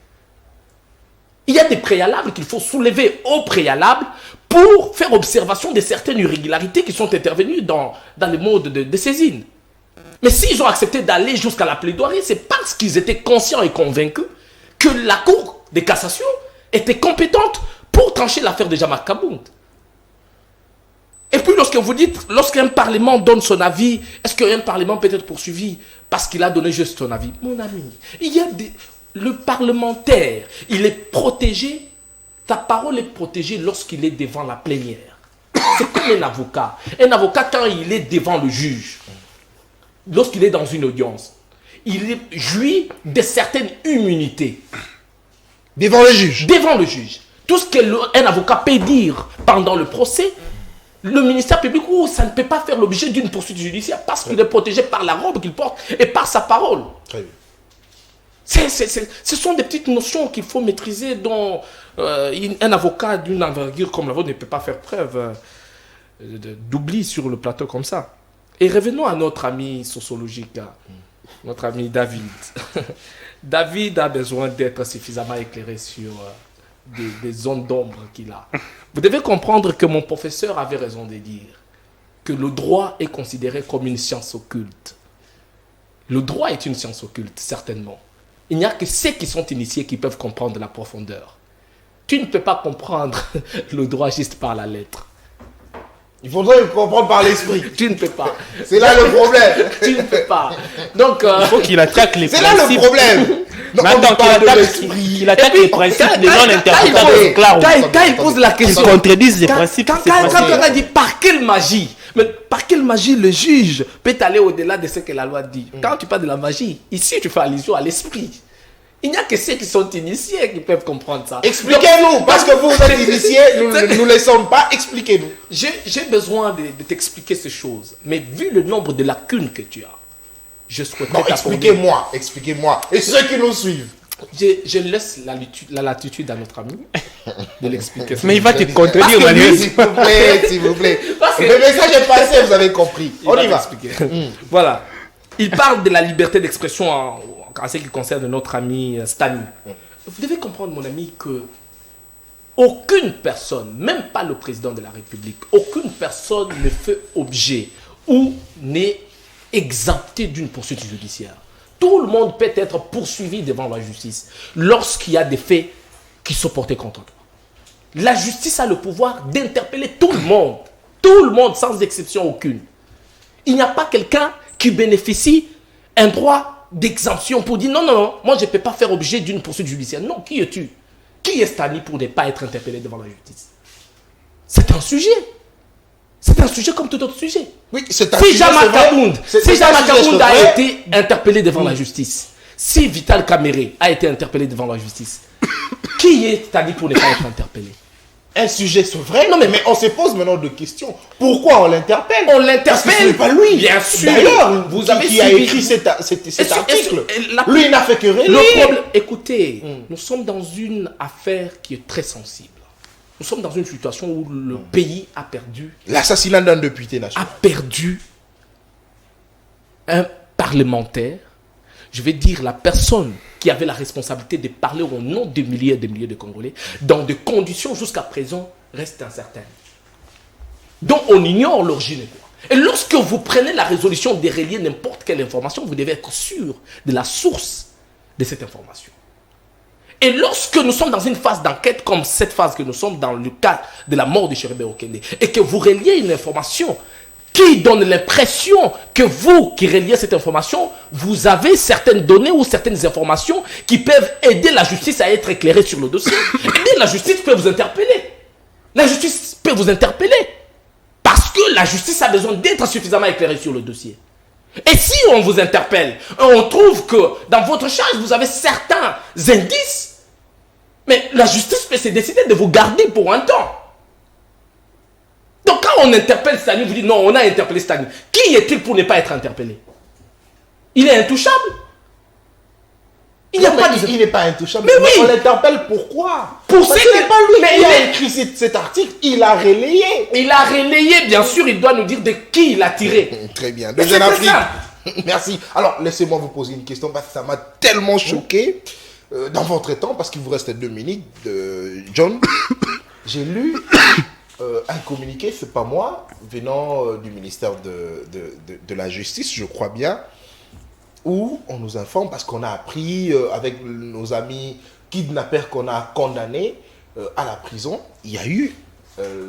Il y a des préalables qu'il faut soulever au préalable pour faire observation de certaines irrégularités qui sont intervenues dans le mode de saisine. Mais s'ils ont accepté d'aller jusqu'à la plaidoirie, c'est parce qu'ils étaient conscients et convaincus que la Cour de cassation était compétente pour trancher l'affaire de Jean-Marc Kaboundi. Et puis lorsque vous dites, lorsqu'un parlement donne son avis, est-ce qu'un parlement peut être poursuivi parce qu'il a donné juste son avis? Mon ami, le parlementaire, il est protégé, ta parole est protégée lorsqu'il est devant la plénière. C'est comme un avocat. Un avocat, quand il est devant le juge, lorsqu'il est dans une audience, il jouit de certaines immunités. Devant le juge. Devant le juge. Tout ce qu'un avocat peut dire pendant le procès, le ministère public, ça ne peut pas faire l'objet d'une poursuite judiciaire parce qu'il est protégé par la robe qu'il porte et par sa parole. Très bien. Ce sont des petites notions qu'il faut maîtriser dont un avocat d'une envergure comme la vôtre ne peut pas faire preuve d'oubli sur le plateau comme ça. Et revenons à notre ami sociologique, notre ami David. David a besoin d'être suffisamment éclairé sur des zones d'ombre qu'il a. Vous devez comprendre que mon professeur avait raison de dire que le droit est considéré comme une science occulte. Le droit est une science occulte, certainement. Il n'y a que ceux qui sont initiés qui peuvent comprendre la profondeur. Tu ne peux pas comprendre le droit juste par la lettre. Il faudrait le comprendre par l'esprit. Tu ne peux pas. C'est là le problème. Tu ne peux pas. Donc, il faut qu'il attaque les principes. principes. C'est là le problème. Non, Mais on attends, parle de qu'il attaque les principes de non-interprétation. Claro. Quand il pose la Ils question, contredisent les principes. quand on a dit par quelle magie, mais par quelle magie le juge peut aller au-delà de ce que la loi dit. Quand tu parles de la magie, ici tu fais allusion à l'esprit. Il n'y a que ceux qui sont initiés qui peuvent comprendre ça. Expliquez-nous, parce que vous êtes initiés, nous ne les sommes pas, expliquez-nous. J'ai besoin de t'expliquer ces choses, mais vu le nombre de lacunes que tu as, je souhaiterais Non, t'accorder- expliquez-moi. Et ceux qui nous suivent. Je laisse la latitude à notre ami de l'expliquer. Mais il va te Parce contredire, que Manuel. lui, s'il vous plaît. Parce que- Le message est passé, vous avez compris. Il On va y va. t'expliquer. Voilà. Il parle de la liberté d'expression en ce qui concerne notre ami Stani. Vous devez comprendre, mon ami, que aucune personne, même pas le président de la République, aucune personne ne fait objet ou n'est exempté d'une poursuite judiciaire. Tout le monde peut être poursuivi devant la justice lorsqu'il y a des faits qui sont portés contre toi. La justice a le pouvoir d'interpeller tout le monde sans exception aucune. Il n'y a pas quelqu'un qui bénéficie un droit d'exemption pour dire non, moi je ne peux pas faire objet d'une poursuite judiciaire. Non, qui es-tu? Qui est Stani pour ne pas être interpellé devant la justice? C'est un sujet. C'est un sujet comme tout autre sujet. Oui, c'est un Si sujet, Jama c'est vrai. Kabound C'est un sujet, a c'est vrai. été interpellé devant la justice, si Vital Kamere a été interpellé devant la justice, qui est Stani pour ne pas être interpellé? Un sujet, c'est vrai. Non, mais- mais on se pose maintenant de questions. Pourquoi on l'interpelle? On Parce que ce l'interpelle. n'est pas lui. Bien sûr. D'ailleurs, Vous qui avez a suivi- écrit cet Est-ce- article. la- Lui, il n'a fait que relire. Le problème, écoutez, nous sommes dans une affaire qui est très sensible. Nous sommes dans une situation où le pays a perdu L'assassinat d'un député national. un parlementaire, je vais dire la personne qui avait la responsabilité de parler au nom de milliers et de milliers de Congolais, dans des conditions jusqu'à présent restent incertaines. Donc on ignore l'origine. Et lorsque vous prenez la résolution de relier n'importe quelle information, vous devez être sûr de la source de cette information. Et lorsque nous sommes dans une phase d'enquête comme cette phase que nous sommes dans le cas de la mort de Chéribé Okende, et que vous reliez une information qui donne l'impression que vous qui reliez cette information, vous avez certaines données ou certaines informations qui peuvent aider la justice à être éclairée sur le dossier. Et la justice peut vous interpeller. La justice peut vous interpeller. Parce que la justice a besoin d'être suffisamment éclairée sur le dossier. Et si on vous interpelle, on trouve que dans votre charge, vous avez certains indices, mais la justice peut se décider de vous garder pour un temps. Donc quand on interpelle Stani, vous dites non, on a interpellé Stani. Qui est-il pour ne pas être interpellé? Il est intouchable. Il n'y a pas de... Il n'est pas intouchable. Mais oui. On l'interpelle pourquoi? Pour Parce ce que que- c'est pas lui mais qui il a est- écrit cet article, il a relayé. Il a relayé, bien sûr, il doit nous dire de qui il a tiré. Très bien. Mais De Jeune c'était Afrique. Merci. Alors, laissez-moi vous poser une question parce que ça m'a tellement choqué dans votre temps, parce qu'il vous reste 2 minutes, John. J'ai lu un communiqué, c'est pas moi, venant du ministère de la Justice, je crois bien, où on nous informe, parce qu'on a appris avec nos amis kidnappeurs qu'on a condamnés à la prison, il y a eu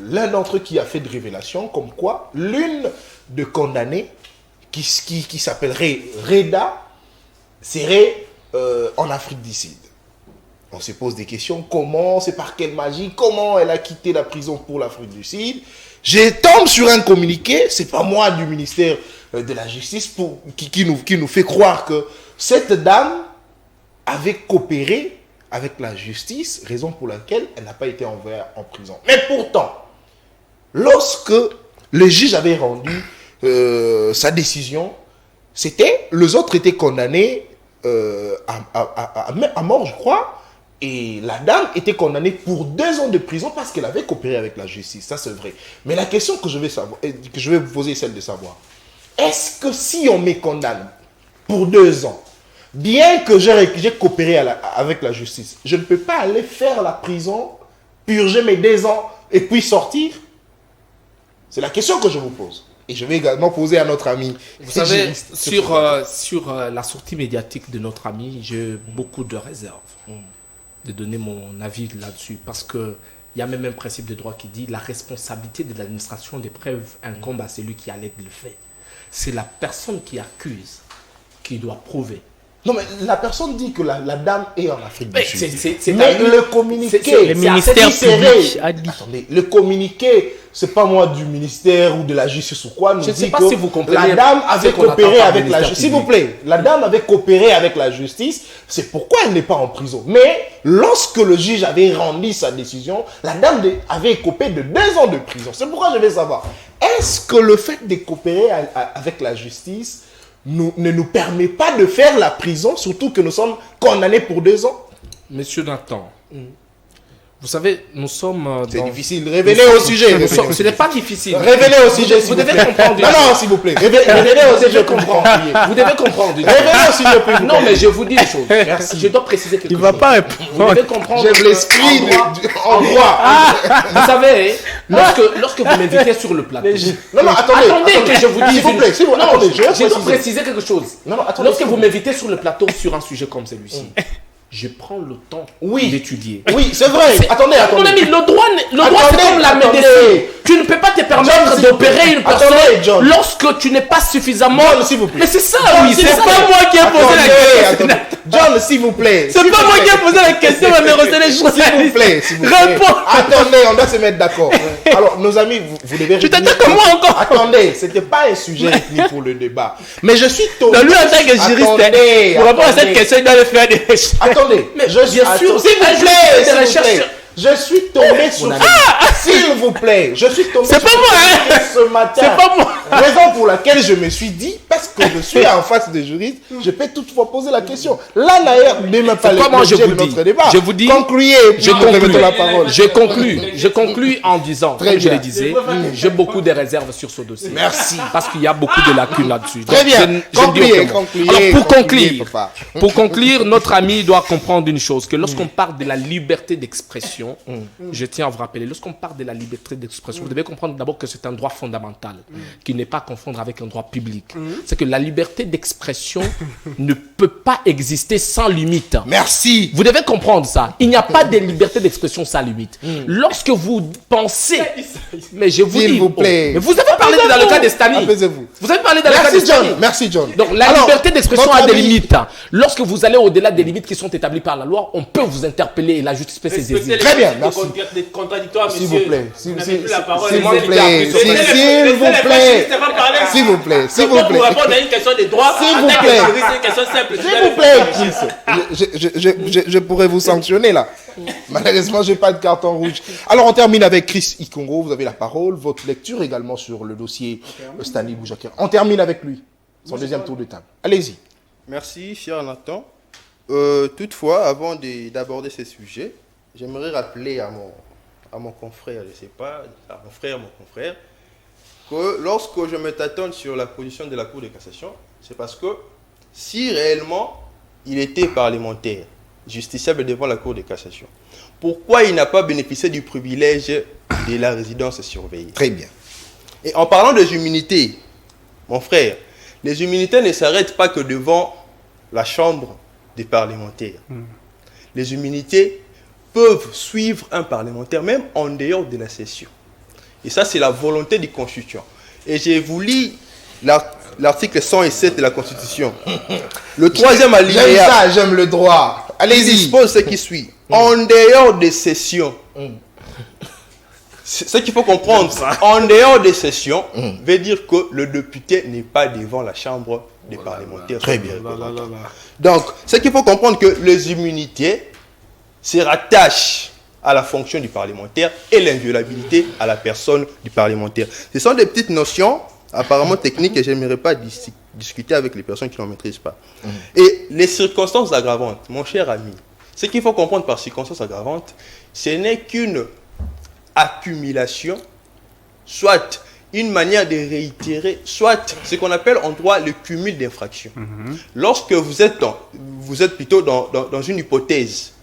l'un d'entre eux qui a fait de révélation comme quoi l'une de condamnés qui s'appellerait Reda serait en Afrique du Sud. On se pose des questions, comment, c'est par quelle magie, comment elle a quitté la prison pour l'Afrique du Sud. Je tombe sur un communiqué, c'est pas moi du ministère de la Justice, qui nous fait croire que cette dame avait coopéré avec la justice, raison pour laquelle elle n'a pas été envoyée en prison. Mais pourtant, lorsque le juge avait rendu sa décision, les autres étaient condamnés à mort, je crois, et la dame était condamnée pour 2 ans de prison parce qu'elle avait coopéré avec la justice, ça c'est vrai. Mais la question que je vais vous poser est celle de savoir, est-ce que si on me condamne pour 2 ans, bien que j'ai coopéré avec la justice, je ne peux pas aller faire la prison, purger mes 2 ans et puis sortir? C'est la question que je vous pose. Et je vais également poser à notre ami. Vous savez, juriste, sur la sortie médiatique de notre ami, j'ai beaucoup de réserves de donner mon avis là-dessus. Parce qu'il y a même un principe de droit qui dit la responsabilité de l'administration des preuves incombe à celui qui allègue le fait. C'est la personne qui accuse qui doit prouver. Non, mais la personne dit que la dame est en Afrique du Sud. C'est mais le communiqué, le ministère public a dit. Attendez, le communiqué, c'est pas moi du ministère ou de la justice ou quoi, nous Je ne sais dit pas que si vous comprenez la dame avait coopéré avec la justice. S'il vous public. plaît, la dame avait coopéré avec la justice, c'est pourquoi elle n'est pas en prison. Mais lorsque le juge avait rendu sa décision, la dame avait écopé de 2 ans de prison. C'est pourquoi je veux savoir, est-ce que le fait de coopérer avec la justice ne nous permet pas de faire la prison, surtout que nous sommes condamnés pour 2 ans? Monsieur Nathan, vous savez, nous sommes C'est dans... difficile. Révélez au sujet. Ce n'est pas difficile. Révélez au sujet. Vous devez comprendre. Non, s'il vous plaît. Révélez au sujet. Vous devez comprendre. Révélez au sujet. Non, mais je vous dis une chose. Je dois préciser quelque chose. Il ne va pas répondre. Vous devez comprendre. J'aime l'esprit en droit. Vous savez, lorsque vous m'invitez sur le plateau. Non, attendez que je vous dise. S'il vous plaît, Non, attendez, je dois préciser quelque chose. Non, attendez. Lorsque vous m'invitez sur le plateau sur un sujet comme celui-ci, je prends le temps d'étudier. Oui, c'est vrai. Attendez. Mon ami, le droit c'est comme la Attendez. médecine. Tu ne peux pas te permettre John, d'opérer une personne John. lorsque tu n'es pas suffisamment. John, s'il vous plaît. Mais c'est ça, John, oui. s'il C'est vous pas plaît. moi qui ai posé la question. Attendez. John, s'il vous plaît. C'est pas moi qui ai posé la question, mais retenez les choses. S'il vous plaît. Réponds. Attendez, on doit se mettre d'accord. Alors, nos amis, vous devez... Tu t'attaques à moi encore. Attendez, c'était pas un sujet ni pour le débat. Mais je suis tombé... Dans lui, en tant que juriste, pour répondre à cette question, il doit le faire des recherches. Attendez, mais je suis... bien sûr, S'il vous plaît, des s'il vous recherches plaît. sur- Je suis tombé sur... S'il vous plaît, je suis tombé C'est sur pas moi, hein. ce matin. C'est pas moi. Raison pour laquelle je me suis dit, parce que je suis en face des juristes, je peux toutefois poser la question. Là, d'ailleurs, ne me pas Comment je l'objet vous de dis notre débat. Je vous dis... Concluez, Je puis vous conclue. remettez la parole. Je conclue en disant, Très comme je bien. le disais, j'ai beaucoup de réserves sur ce dossier. Merci. Parce qu'il y a beaucoup de lacunes là-dessus. Très Donc, bien. je ne dis Concluez, aucun mot. concluez. Alors, pour concluez, conclure, papa. notre ami doit comprendre une chose, que lorsqu'on parle de la liberté d'expression, je tiens à vous rappeler, lorsqu'on parle de la liberté d'expression, vous devez comprendre d'abord que c'est un droit fondamental, qui n'est pas à confondre avec un droit public. C'est que la liberté d'expression ne peut pas exister sans limite. Merci. Vous devez comprendre ça. Il n'y a pas de liberté d'expression sans limite. Lorsque vous pensez... Mais je vous S'il dis... vous plaît. Mais vous avez parlé dans le cas d'Estani. Apaisez-vous. Vous avez parlé dans le cas Merci d'Estani. John. Merci John. Donc la Alors, liberté d'expression votre a des avis- limites. Lorsque vous allez au-delà des limites qui sont établies par la loi, on peut vous interpeller et la justice peut saisir. Très bien, merci. Des contradictoires, S'il monsieur. vous plaît. Vous n'avez plus la parole. S'il vous Laissez-les plaît. dire. Laissez-les S'il vous faire plaît. juste avant de parler. S'il vous plaît. S'il Donc, vous pour plaît. répondre à une question de droit, S'il en vous tant que plaît. juriste, c'est une question simple. S'il vous plaît, Chris. Je pourrais vous sanctionner là. Malheureusement, j'ai pas de carton rouge. Alors, on termine avec Chris Ikongo. Vous avez la parole. Votre lecture également sur le dossier Stanley Boujakera. On termine avec lui. Son deuxième tour de table. Allez-y. Merci, cher Nathan. Toutefois, avant d'aborder ces sujets, j'aimerais rappeler à mon confrère, je ne sais pas, à mon frère, mon confrère, que lorsque je me tâtonne sur la position de la Cour de cassation, c'est parce que si réellement il était parlementaire, justiciable devant la Cour de cassation, pourquoi il n'a pas bénéficié du privilège de la résidence surveillée? Très bien. Et en parlant des immunités, mon frère, les immunités ne s'arrêtent pas que devant la Chambre des parlementaires. Les immunités peuvent suivre un parlementaire même en dehors de la session. Et ça, c'est la volonté du Constituant. Et je vous lis l'article 107 de la Constitution. Le troisième J'aime alinéa ça, j'aime le droit. il Allez-y. dispose ce qui suit. En dehors des sessions, ce qu'il faut comprendre, en dehors des sessions, veut dire que le député n'est pas devant la Chambre des parlementaires. Très bien. Donc, ce qu'il faut comprendre, que les immunités se rattachent à la fonction du parlementaire et l'inviolabilité à la personne du parlementaire. Ce sont des petites notions apparemment techniques que je n'aimerais pas discuter avec les personnes qui ne maîtrisent pas. Et les circonstances aggravantes, mon cher ami, ce qu'il faut comprendre par circonstances aggravantes, ce n'est qu'une accumulation, soit une manière de réitérer, soit ce qu'on appelle en droit le cumul d'infractions. Lorsque vous êtes plutôt dans une hypothèse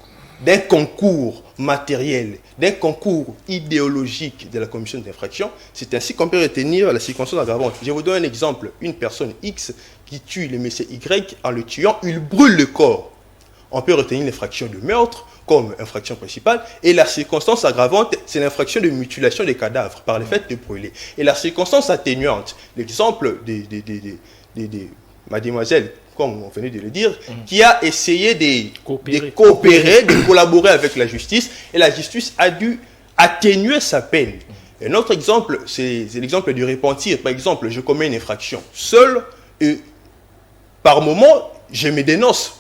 d'un concours matériel, d'un concours idéologique de la commission d'infraction, c'est ainsi qu'on peut retenir la circonstance aggravante. Je vous donne un exemple. Une personne X qui tue le monsieur Y, en le tuant, il brûle le corps. On peut retenir l'infraction de meurtre comme infraction principale, et la circonstance aggravante, c'est l'infraction de mutilation des cadavres par le fait de brûler. Et la circonstance atténuante, l'exemple de mademoiselle comme on venait de le dire, qui a essayé de Coopérer. de collaborer avec la justice, et la justice a dû atténuer sa peine. Un autre exemple, c'est l'exemple du repentir. Par exemple, je commets une infraction seul, et par moment, je me dénonce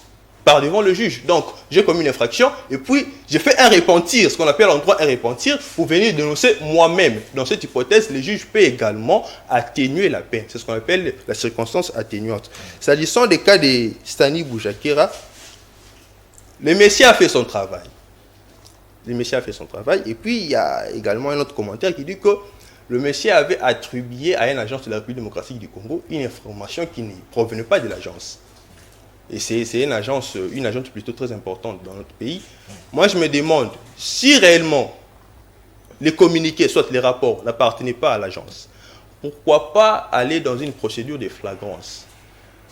par devant le juge. Donc, j'ai commis une infraction, et puis j'ai fait un repentir, ce qu'on appelle en droit un repentir, pour venir dénoncer moi-même. Dans cette hypothèse, le juge peut également atténuer la peine. C'est ce qu'on appelle la circonstance atténuante. S'agissant des cas de Stani Boujakera, le Messie a fait son travail. Le Messie a fait son travail. Et puis, il y a également un autre commentaire qui dit que le Messie avait attribué à une agence de la République démocratique du Congo une information qui ne provenait pas de l'agence. Et c'est une agence plutôt très importante dans notre pays. Moi, je me demande si réellement les communiqués, soit les rapports, n'appartenaient pas à l'agence, pourquoi pas aller dans une procédure de flagrance?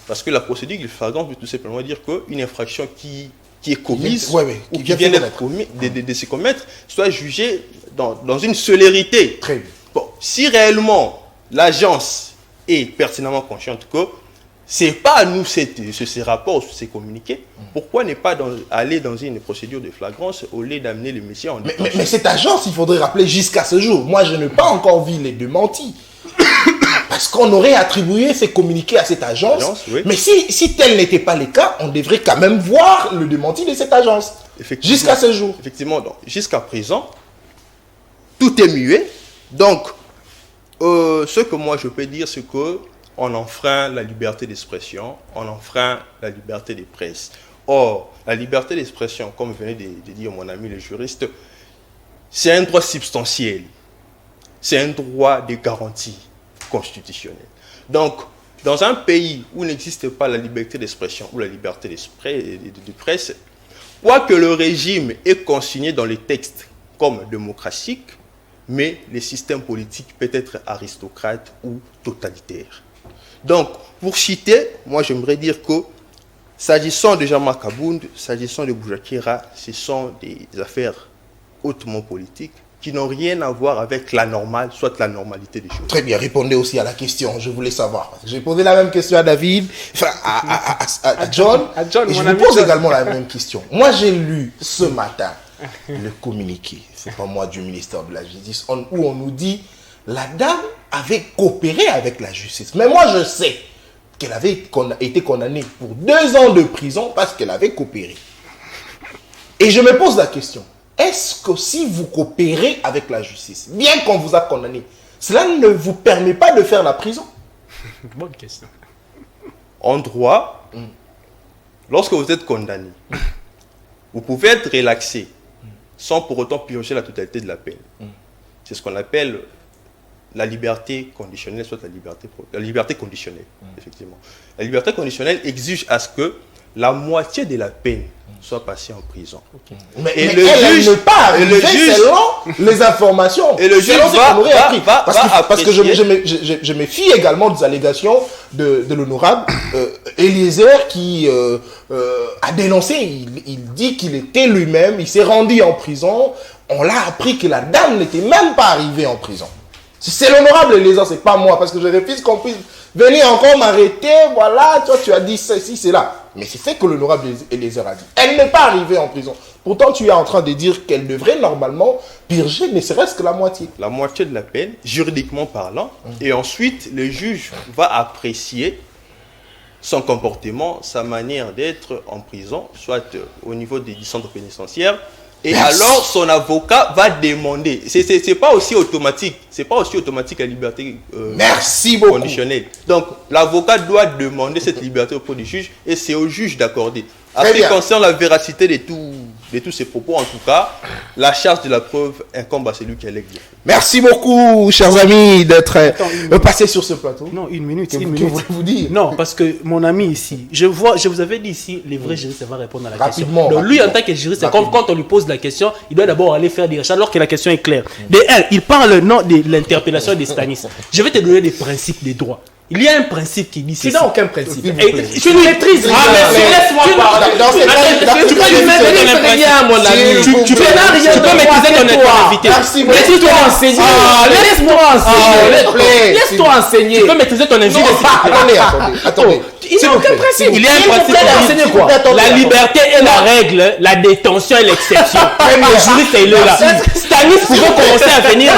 Parce que la procédure de flagrance veut tout simplement dire qu'une infraction qui est commise, ou qui vient de se commettre, soit jugée dans une célérité. Très bien. Bon, si réellement l'agence est pertinemment consciente que ce n'est pas à nous ces rapports, ces communiqués, pourquoi ne pas aller dans une procédure de flagrance au lieu d'amener le monsieur en détention? Mais cette agence, il faudrait rappeler jusqu'à ce jour. Moi, je n'ai pas encore vu les démentis. Parce qu'on aurait attribué ces communiqués à cette agence. Oui. Mais si tel n'était pas le cas, on devrait quand même voir le démenti de cette agence. Jusqu'à ce jour. Effectivement, jusqu'à présent, tout est muet. Donc, ce que moi je peux dire, c'est que on enfreint la liberté d'expression, on enfreint la liberté de presse. Or, la liberté d'expression, comme venait de dire mon ami le juriste, c'est un droit substantiel. C'est un droit de garantie constitutionnelle. Donc, dans un pays où n'existe pas la liberté d'expression ou la liberté de presse, quoique le régime est consigné dans les textes comme démocratique, mais le système politique peut être aristocrate ou totalitaire. Donc, pour citer, moi j'aimerais dire que, s'agissant de Jean-Marc Abound, s'agissant de Boujakera, ce sont des affaires hautement politiques qui n'ont rien à voir avec la normale, soit la normalité des choses. Très bien, répondez aussi à la question, je voulais savoir. J'ai posé la même question à David, enfin à John, et je vous pose également la même question. Moi j'ai lu ce matin le communiqué, c'est pas moi, du ministère de la Justice, où on nous dit la dame avait coopéré avec la justice. Mais moi je sais qu'elle avait été condamnée pour 2 ans de prison parce qu'elle avait coopéré. Et je me pose la question. Est-ce que si vous coopérez avec la justice, bien qu'on vous a condamné, cela ne vous permet pas de faire la prison? Bonne question. En droit, lorsque vous êtes condamné, vous pouvez être relaxé sans pour autant purger la totalité de la peine. C'est ce qu'on appelle la liberté conditionnelle, soit la liberté conditionnelle, effectivement. La liberté conditionnelle exige à ce que la moitié de la peine soit passée en prison. Mais le juge n'est pas arrivé selon les informations. Et le juge parce que je me fie également des allégations de l'honorable Eliezer qui a dénoncé. Il dit qu'il était lui-même, il s'est rendu en prison. On l'a appris que la dame n'était même pas arrivée en prison. C'est l'honorable Eliezer, c'est pas moi, parce que je refuse qu'on puisse venir encore m'arrêter, voilà, toi tu as dit ceci, c'est là. Mais c'est ce que l'honorable Eliezer a dit. Elle n'est pas arrivée en prison. Pourtant, tu es en train de dire qu'elle devrait normalement purger ne serait-ce que la moitié. La moitié de la peine, juridiquement parlant, et ensuite le juge va apprécier son comportement, sa manière d'être en prison, soit au niveau des centres pénitentiaires. Et Merci. Alors, son avocat va demander. C'est pas aussi automatique. C'est pas aussi automatique la liberté Merci beaucoup. conditionnelle. Donc, l'avocat doit demander cette liberté auprès du juge et c'est au juge d'accorder. En ce qui concerne la véracité de tous ces propos, en tout cas, la charge de la preuve incombe à celui qui allègue. Merci beaucoup, chers amis, d'être passés sur ce plateau. Non, une minute. Que voulez-vous dire? Non, parce que mon ami ici, je vous avais dit ici, les vrais juristes vont répondre à la Rapidement, question. Donc lui, en tant que juriste, quand on lui pose la question, il doit d'abord aller faire des recherches alors que la question est claire. De un, il parle de l'interpellation des Stanis. Je vais te donner des principes des droits. Il y a un principe qui dit Tu ceci. n'as aucun principe. Tu maîtrises. Laisse-moi parler. Tu peux lui mettre rien, mon ami. Tu peux maîtriser ton invité. Laisse-toi enseigner. Laisse-moi enseigner. Laisse-toi enseigner. Tu peux maîtriser ton invité. Attendez. Il n'y a aucun principe. Il y a un principe. Enseignez quoi? La liberté est la règle, la détention est l'exception. Même le juriste est là. Stanis pouvait commencer à venir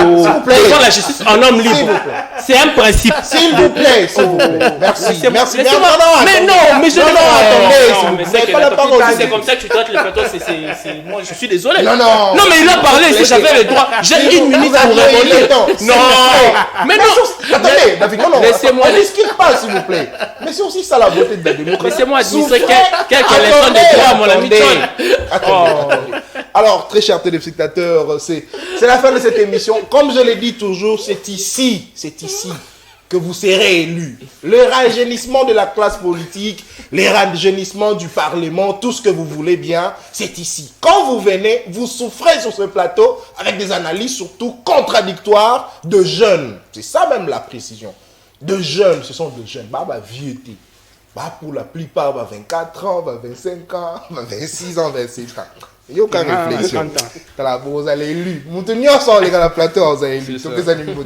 devant la justice en homme libre. C'est un principe. S'il vous plaît, s'il vous plaît. Merci. Merci. Mais non, mais je attendez, mais vous c'est n'avez que pas la parole. c'est comme ça que tu traites le plateau. Moi, je suis désolé. Non. Non, mais il a parlé. Si j'avais le droit, j'ai une minute pour répondre. Non. Mais non. Attendez, David, non. Laissez-moi. Ne discute pas, s'il vous plaît. Mais c'est aussi ça la beauté de la démocratie. Laissez-moi administrer quelques leçons de droit, mon ami John. Attendez. Alors, très chers téléspectateurs, c'est la fin de cette émission. Comme je l'ai dit toujours, c'est ici que vous serez élus. Le rajeunissement de la classe politique, les rajeunissements du Parlement, tout ce que vous voulez bien, c'est ici. Quand vous venez, vous souffrez sur ce plateau avec des analyses surtout contradictoires de jeunes. C'est ça même la précision. De jeunes, ce sont de jeunes. Vieux. Pour la plupart, 24 ans, 25 ans, 26 ans, 27 ans. Il n'y a aucune réflexion. Vous allez élu. Nous tenions ça, les gars, la plateau, vous allez élu. Donc, les animaux,